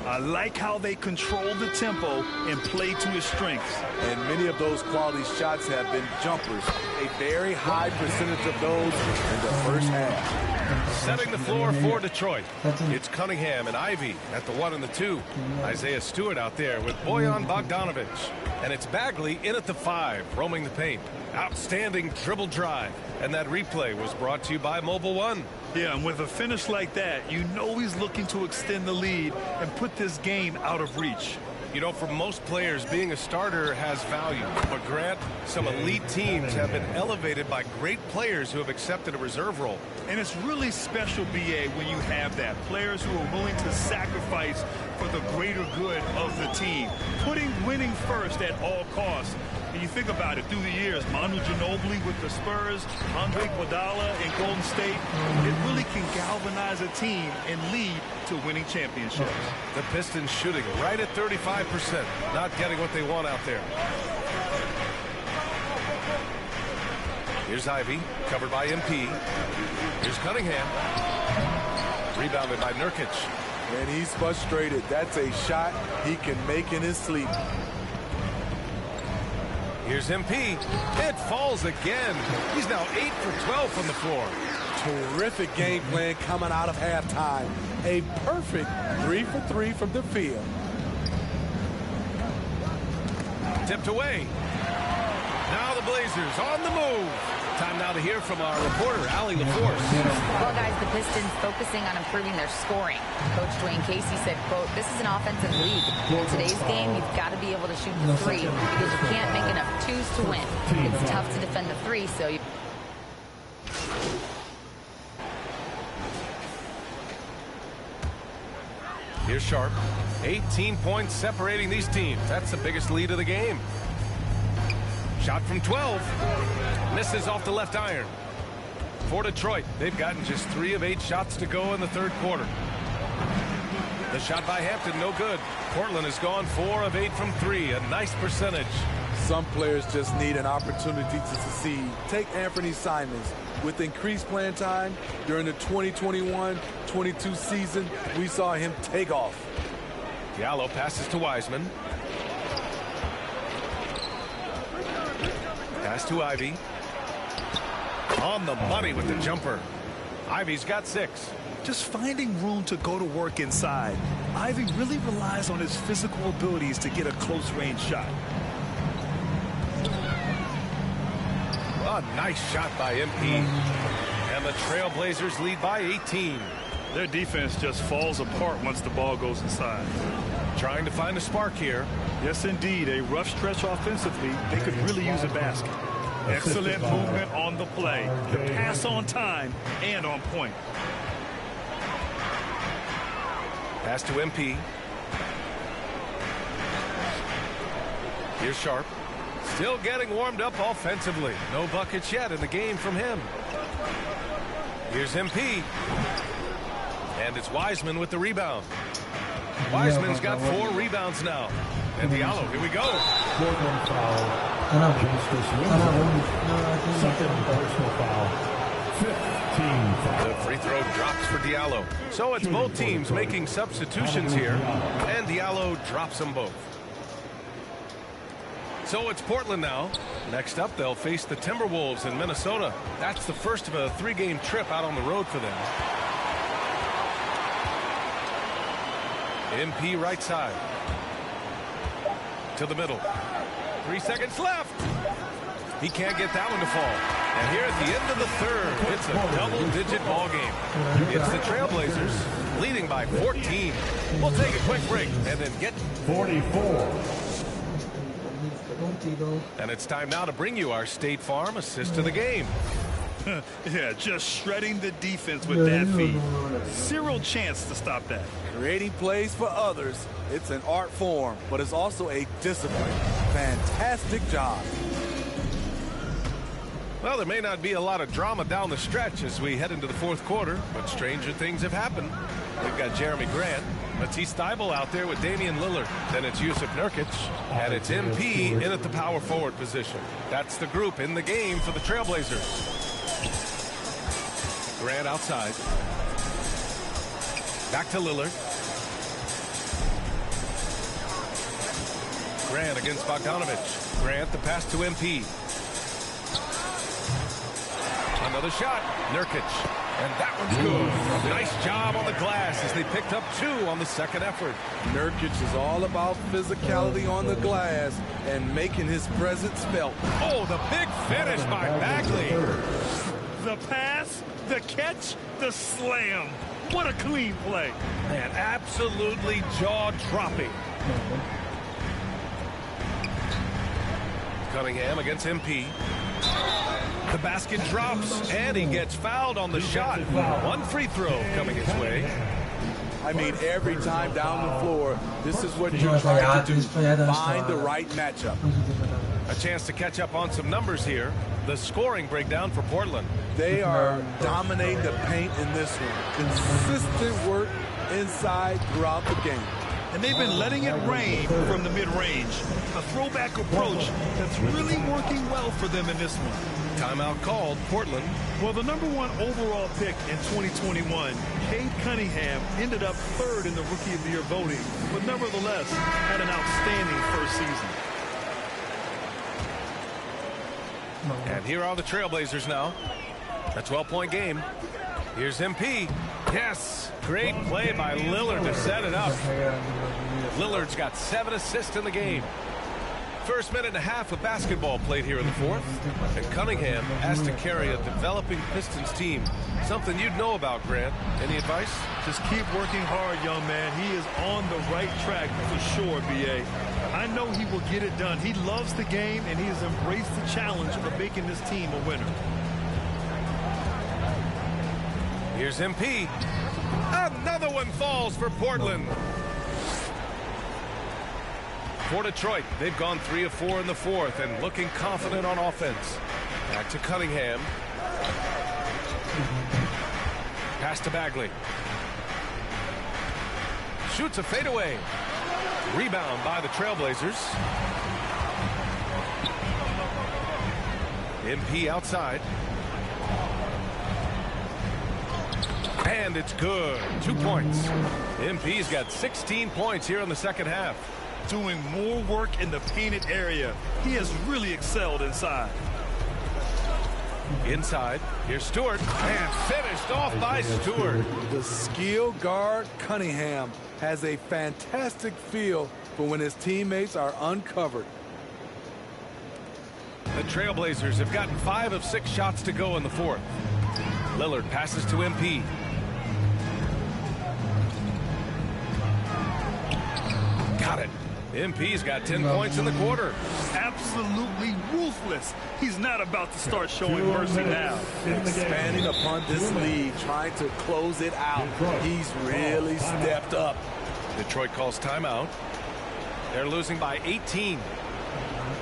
I like how they control the tempo and play to his strengths. And many of those quality shots have been jumpers. A very high percentage of those in the first half. Setting the floor for Detroit. It's Cunningham and Ivy at the 1 and the 2. Isaiah Stewart out there with Bojan Bogdanovich. And it's Bagley in at the 5, roaming the paint. Outstanding dribble drive. And that replay was brought to you by Mobile One. Yeah, and with a finish like that, you know he's looking to extend the lead and put this game out of reach. You know, for most players, being a starter has value. But Grant, some elite teams have been elevated by great players who have accepted a reserve role. And it's really special, B.A., when you have that. Players who are willing to sacrifice for the greater good of the team. Putting winning first at all costs. And you think about it, through the years, Manu Ginobili with the Spurs, Andre Iguodala in Golden State, it really can galvanize a team and lead to winning championships. The Pistons shooting right at 35%, not getting what they want out there. Here's Ivy, covered by MP. Here's Cunningham. Rebounded by Nurkic. And he's frustrated. That's a shot he can make in his sleep. Here's MP. It falls again. He's now 8 for 12 from the floor. Terrific game plan coming out of halftime. A perfect 3 for 3 from the field. Tipped away. Now the Blazers on the move. Time now to hear from our reporter, Allie LaForce. Well, guys, the Pistons focusing on improving their scoring. Coach Dwayne Casey said, quote, "This is an offensive league. In today's game, you've got to be able to shoot the three because you can't make enough twos to win. It's tough to defend the three, so you..." Here's Sharp. 18 points separating these teams. That's the biggest lead of the game. Shot from 12. Misses off the left iron. For Detroit, they've gotten just 3 of 8 shots to go in the third quarter. The shot by Hampton, no good. Portland has gone 4 of 8 from 3. A nice percentage. Some players just need an opportunity to succeed. Take Anthony Simons. With increased playing time during the 2021-22 season, we saw him take off. Diallo passes to Wiseman. Pass to Ivy. On the money with the jumper. Ivy's got 6. Just finding room to go to work inside. Ivy really relies on his physical abilities to get a close-range shot. A nice shot by MP. And the Trailblazers lead by 18. Their defense just falls apart once the ball goes inside. Trying to find a spark here. Yes, indeed. A rough stretch offensively. They could really use a basket. Excellent movement on the play. The pass on time and on point. Pass to MP. Here's Sharp. Still getting warmed up offensively. No buckets yet in the game from him. Here's MP. And it's Wiseman with the rebound. Wiseman's got 4 rebounds now. And Diallo, here we go. Second personal foul. 15 foul. The free throw drops for Diallo. So it's both teams making substitutions here. And Diallo drops them both. So it's Portland now. Next up, they'll face the Timberwolves in Minnesota. That's the first of a 3-game trip out on the road for them. MP right side. To the middle. 3 seconds left. He can't get that one to fall. And here at the end of the third, it's a double-digit ball game. It's the Trailblazers leading by 14. We'll take a quick break and then get 44. And it's time now to bring you our State Farm assist to the game. Yeah, just shredding the defense with that feed. Zero chance to stop that. Creating plays for others. It's an art form, but it's also a discipline. Fantastic job. Well, there may not be a lot of drama down the stretch as we head into the fourth quarter, but stranger things have happened. We've got Jeremy Grant, Matisse Thybulle out there with Damian Lillard. Then it's Jusuf Nurkic, and it's MP in at the power forward position. That's the group in the game for the Trailblazers. Grant outside. Back to Lillard. Grant against Bogdanovich. Grant the pass to MP. Another shot. Nurkic. And that one's good. Nice job on the glass as they picked up 2 on the second effort. Nurkic is all about physicality on the glass and making his presence felt. Oh, the big finish by Bagley. The pass, the catch, the slam. What a clean play. Man, absolutely jaw-dropping. Cunningham against MP. The basket drops, and he gets fouled on the shot. 1 free throw coming his way. I mean, every time down the floor, this is what you try to do. Find the right matchup. A chance to catch up on some numbers here. The scoring breakdown for Portland. They are dominating the paint in this one. Consistent work inside throughout the game. And they've been letting it rain from the mid-range. A throwback approach that's really working well for them in this one. Timeout called, Portland. Well, the #1 overall pick in 2021, Cade Cunningham, ended up 3rd in the Rookie of the Year voting, but nevertheless had an outstanding first season. And here are the Trailblazers now. A 12-point game. Here's MP. Yes, great play by Lillard to set it up. Lillard's got 7 assists in the game. First minute and a half of basketball played here in the fourth. And Cunningham has to carry a developing Pistons team. Something you'd know about, Grant. Any advice? Just keep working hard, young man. He is on the right track for sure, B.A. I know he will get it done. He loves the game, and he has embraced the challenge of making this team a winner. Here's MP. Another one falls for Portland. For Detroit, they've gone 3 of 4 in the fourth and looking confident on offense. Back to Cunningham. Pass to Bagley. Shoots a fadeaway. Rebound by the Trailblazers. MP outside. And it's good. 2 points. MP's got 16 points here in the second half. Doing more work in the painted area. He has really excelled inside. Inside, here's Stewart, and finished off by Stewart. The skill guard Cunningham has a fantastic feel for when his teammates are uncovered. The Trailblazers have gotten 5 of 6 shots to go in the fourth. Lillard passes to MP. Got it. MP's got 10 points in the quarter. Absolutely ruthless. He's not about to start showing mercy now. Expanding upon this lead, trying to close it out. He's really stepped up. Detroit calls timeout. They're losing by 18.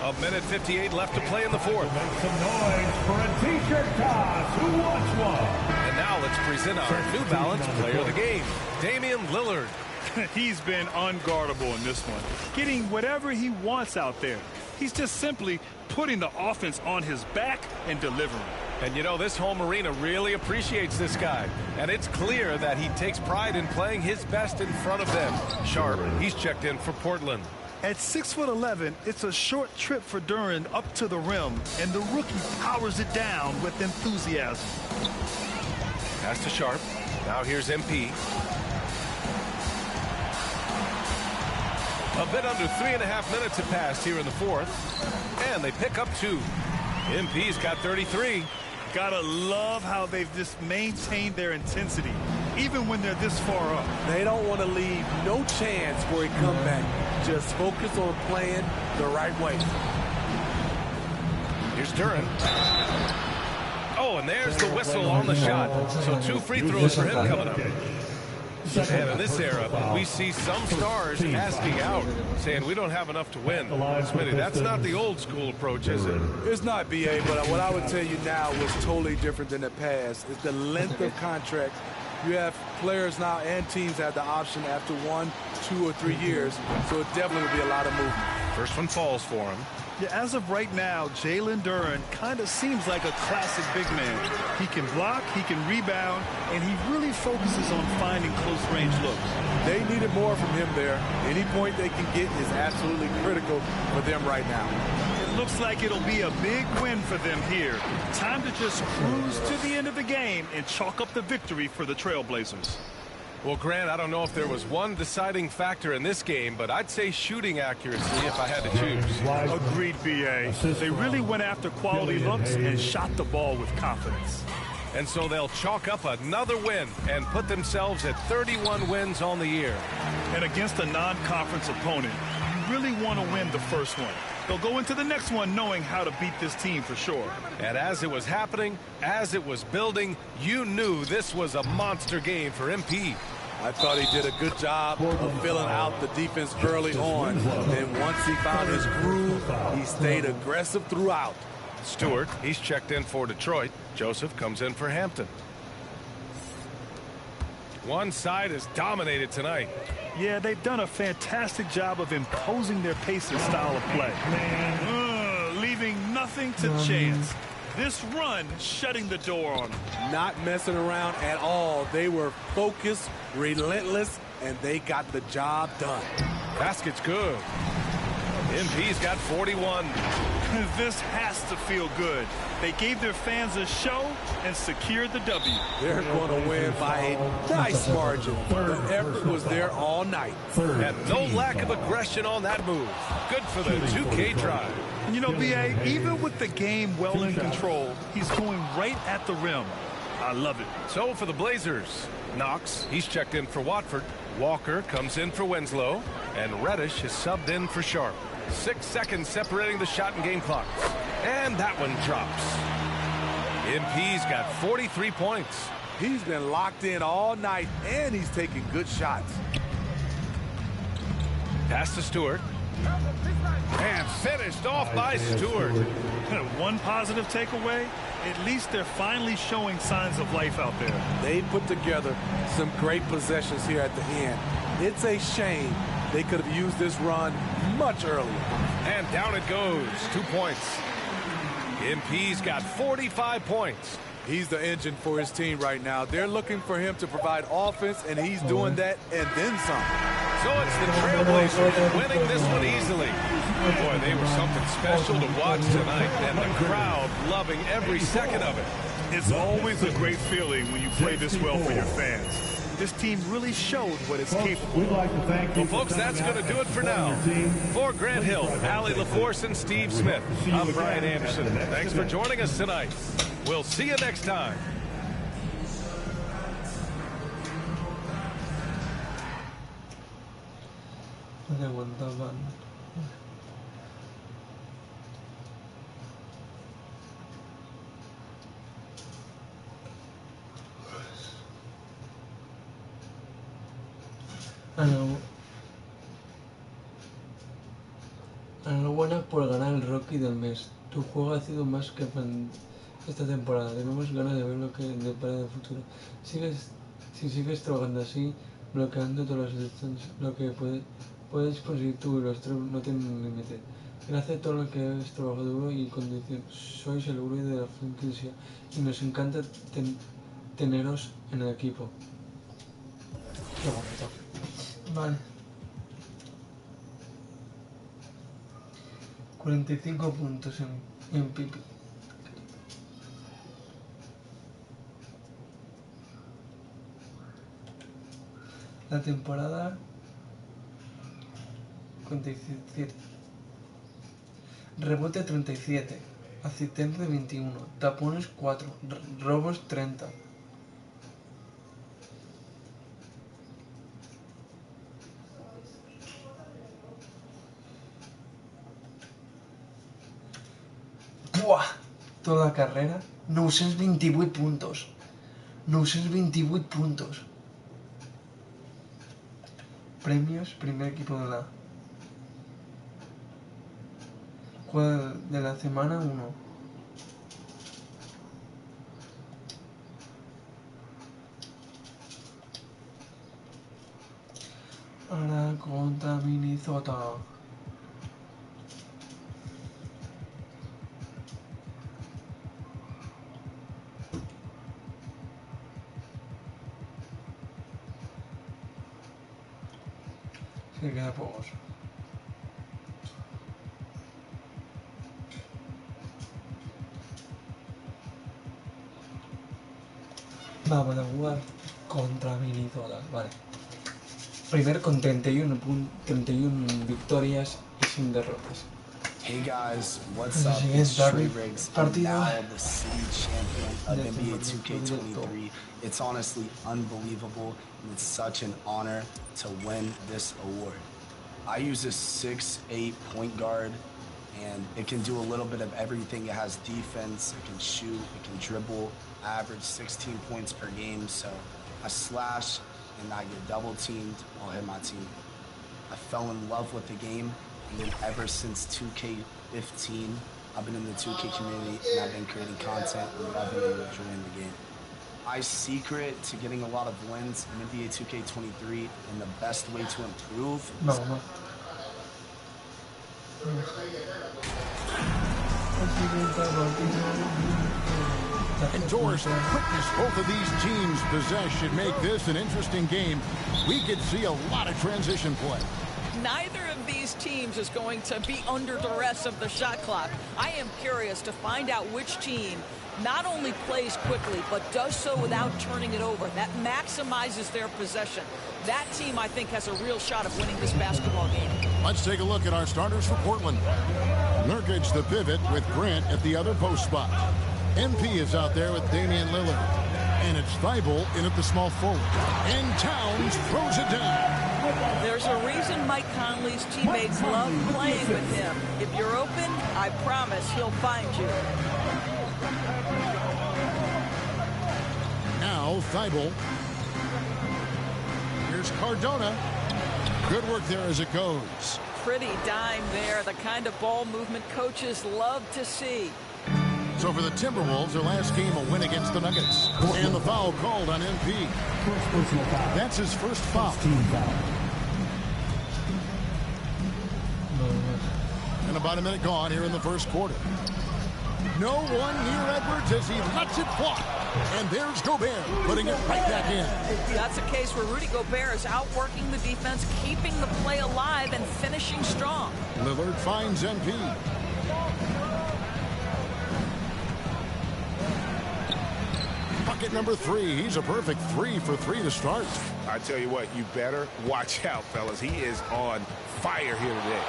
A minute 58 left to play in the fourth. Make some noise for a t-shirt toss. Who wants one? And now let's present our New Balance player of the game, Damian Lillard. He's been unguardable in this one, getting whatever he wants out there. He's just simply putting the offense on his back and delivering. And you know, this home arena really appreciates this guy. And it's clear that he takes pride in playing his best in front of them. Sharp, he's checked in for Portland. At 6'11", it's a short trip for Duran up to the rim, and the rookie powers it down with enthusiasm. Pass to Sharp. Now here's MP. A bit under 3.5 minutes have passed here in the fourth. And they pick up 2. MP's got 33. Gotta love how they've just maintained their intensity, even when they're this far up. They don't want to leave no chance for a comeback. Just focus on playing the right way. Here's Duran. Oh, and there's the whistle on the shot. So 2 free throws for him coming up. And in this era, we see some stars asking out, saying we don't have enough to win. Smitty, that's not the old school approach, is it? It's not, B.A., but what I would tell you now was totally different than the past. It's the length of contract. You have players now and teams have the option after 1, 2, or 3 years, so it definitely will be a lot of movement. First one falls for him. Yeah, as of right now, Jalen Duran kind of seems like a classic big man. He can block, he can rebound, and he really focuses on finding close-range looks. They needed more from him there. Any point they can get is absolutely critical for them right now. It looks like it'll be a big win for them here. Time to just cruise to the end of the game and chalk up the victory for the Trailblazers. Well, Grant, I don't know if there was one deciding factor in this game, but I'd say shooting accuracy if I had to choose. Agreed, B.A. They really went after quality looks and shot the ball with confidence. And so they'll chalk up another win and put themselves at 31 wins on the year. And against a non-conference opponent, you really want to win the first one. They'll go into the next one knowing how to beat this team for sure. And as it was happening, as it was building, you knew this was a monster game for MP. I thought he did a good job of filling out the defense early on. Then once he found his groove, he stayed aggressive throughout. Stewart, he's checked in for Detroit. Joseph comes in for Hampton. One side is dominated tonight. Yeah, they've done a fantastic job of imposing their pace and style of play. Leaving nothing to chance. This run shutting the door on them. Not messing around at all. They were focused, relentless, and they got the job done. Basket's good. MP's got 41. This has to feel good. They gave their fans a show and secured the W. They're going to win by a nice margin. The effort was there all night. And no lack of aggression on that move. Good for the 2K drive. You know, B.A., even with the game well in control, he's going right at the rim. I love it. So for the Blazers, Knox, he's checked in for Watford. Walker comes in for Winslow. And Reddish is subbed in for Sharp. 6 seconds separating the shot and game clocks. And that one drops. MP's got 43 points. He's been locked in all night, and he's taking good shots. Pass to Stewart. And finished off by Stewart. One positive takeaway, at least they're finally showing signs of life out there. They put together some great possessions here at the end. It's a shame they could have used this run much earlier. And down it goes. 2 points. MP's got 45 points. He's the engine for his team right now. They're looking for him to provide offense, and he's doing that and then some. So it's the Trailblazers winning this one easily. Boy, they were something special to watch tonight, and the crowd loving every second of it. It's always a great feeling when you play this well for your fans. This team really showed what it's capable of. Well, folks, that's going to do it for now. For Grant Hill, Allie LaForce, and Steve Smith, I'm Brian Anderson. Thanks for joining us tonight. We'll see you next time. Enhorabuena por ganar el Rookie del mes. Tu juego ha sido más que esta temporada. Tenemos ganas de ver lo que depara en el futuro. Si sigues trabajando así, bloqueando todas las distancias, lo que puedes conseguir tú y los tres no tienen límite. Gracias a todo lo que has trabajado duro y condición. Sois el orgullo de la franquicia y nos encanta teneros en el equipo. Qué bonito. Vale. 45 puntos en Pipi. La temporada 57. Rebote 37. Asistencia 21. Tapones 4. Robos 30. Buah! Toda la carrera, 928 puntos. 928 puntos. Premios, primer equipo de la juego de la semana 1. Ahora contra Minnesota. Se queda pocos. Vamos a jugar contra Minnesota, vale. Primero con 31 victorias y sin derrotas. Hey guys, what's up? It's Trey Riggs. I'm now the city champion of NBA 2K23. It's honestly unbelievable, and it's such an honor to win this award. I use a 6'8" point guard, and it can do a little bit of everything. It has defense, it can shoot, it can dribble. I average 16 points per game, so I slash and I get double teamed, I'll hit my team. I fell in love with the game. And then ever since 2K15, I've been in the 2K community and I've been creating content and loving and enjoying the game. My secret to getting a lot of wins in NBA 2K23 and the best way to improve is... Endorsed. Quickness both of these teams possess should make this an interesting game. We could see a lot of transition play. Neither of these these teams is going to be under duress of the shot clock. I am curious to find out which team not only plays quickly, but does so without turning it over. That maximizes their possession. That team, I think, has a real shot of winning this basketball game. Let's take a look at our starters for Portland. Nurkic, the pivot, with Grant at the other post spot. NP is out there with Damian Lillard. And it's Thibault in at the small forward. And Towns throws it down. There's a reason Mike Conley's teammates love playing with him. If you're open, I promise he'll find you. Now Thibault. Here's Cardona. Good work there as it goes. Pretty dime there, the kind of ball movement coaches love to see. So for the Timberwolves, their last game a win against the Nuggets. And the foul called on MP. That's his first foul. And about a minute gone here in the first quarter. No one near Edwards as he lets it fly. And there's Gobert putting it right back in. That's a case where Rudy Gobert is outworking the defense, keeping the play alive, and finishing strong. Lillard finds MP. Bucket number 3. He's a perfect 3 for 3 to start. I tell you what, you better watch out, fellas. He is on fire here today.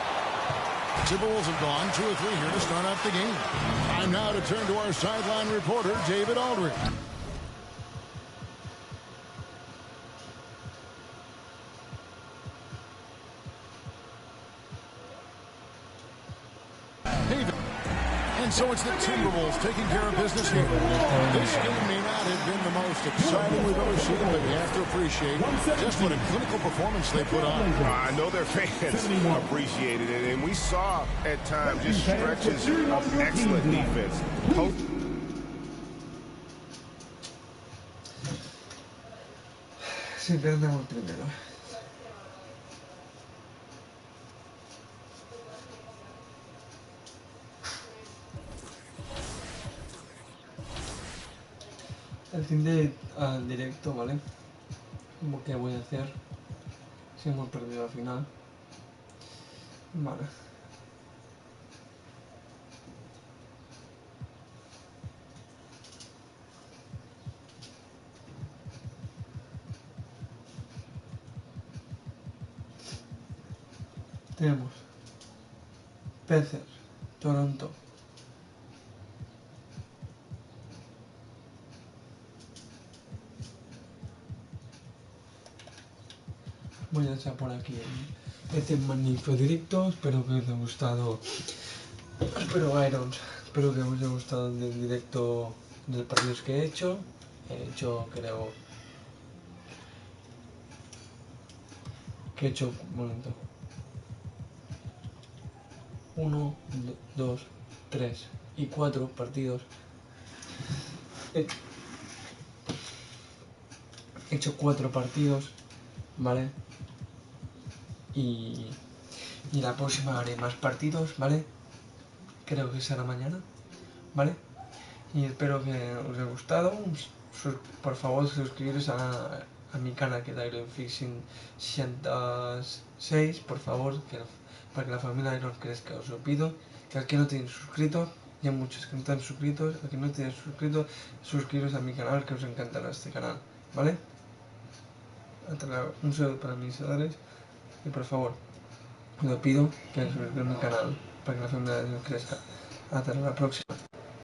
Timberwolves have gone 2 or 3 here to start off the game. Time now to turn to our sideline reporter, David Aldridge. And so it's the Timberwolves taking care of business here. This game may not have been the most exciting we've ever seen, but you have to appreciate just what a clinical performance they put on. I know their fans appreciated it, and we saw at times just stretches of excellent defense. Sí, perdemos primero. Al fin al directo, ¿vale? Como que voy a hacer si hemos perdido la final. Vale. Tenemos Pacers, Toronto. Voy a echar por aquí este magnífico directo. Espero que os haya gustado. Espero que os haya gustado el directo de los partidos que he hecho. Creo que he hecho un momento. 1, 2, 3 y 4 partidos. He hecho 4 partidos, ¿vale? Y la próxima haré más partidos, ¿vale? Creo que será mañana, ¿vale? Y espero que os haya gustado. Por favor, suscribiros a mi canal, que es Iron Fixing 106, por favor, para que la familia Iron crezca. Os lo pido, que al que no tenéis suscrito, y hay muchos que no están suscritos, al que no tenéis suscrito, suscribiros a mi canal, que os encantará este canal, ¿vale? Un saludo para mis seguidores. Y por favor, os lo pido que suscribáis a mi canal para que la familia crezca. Hasta la próxima.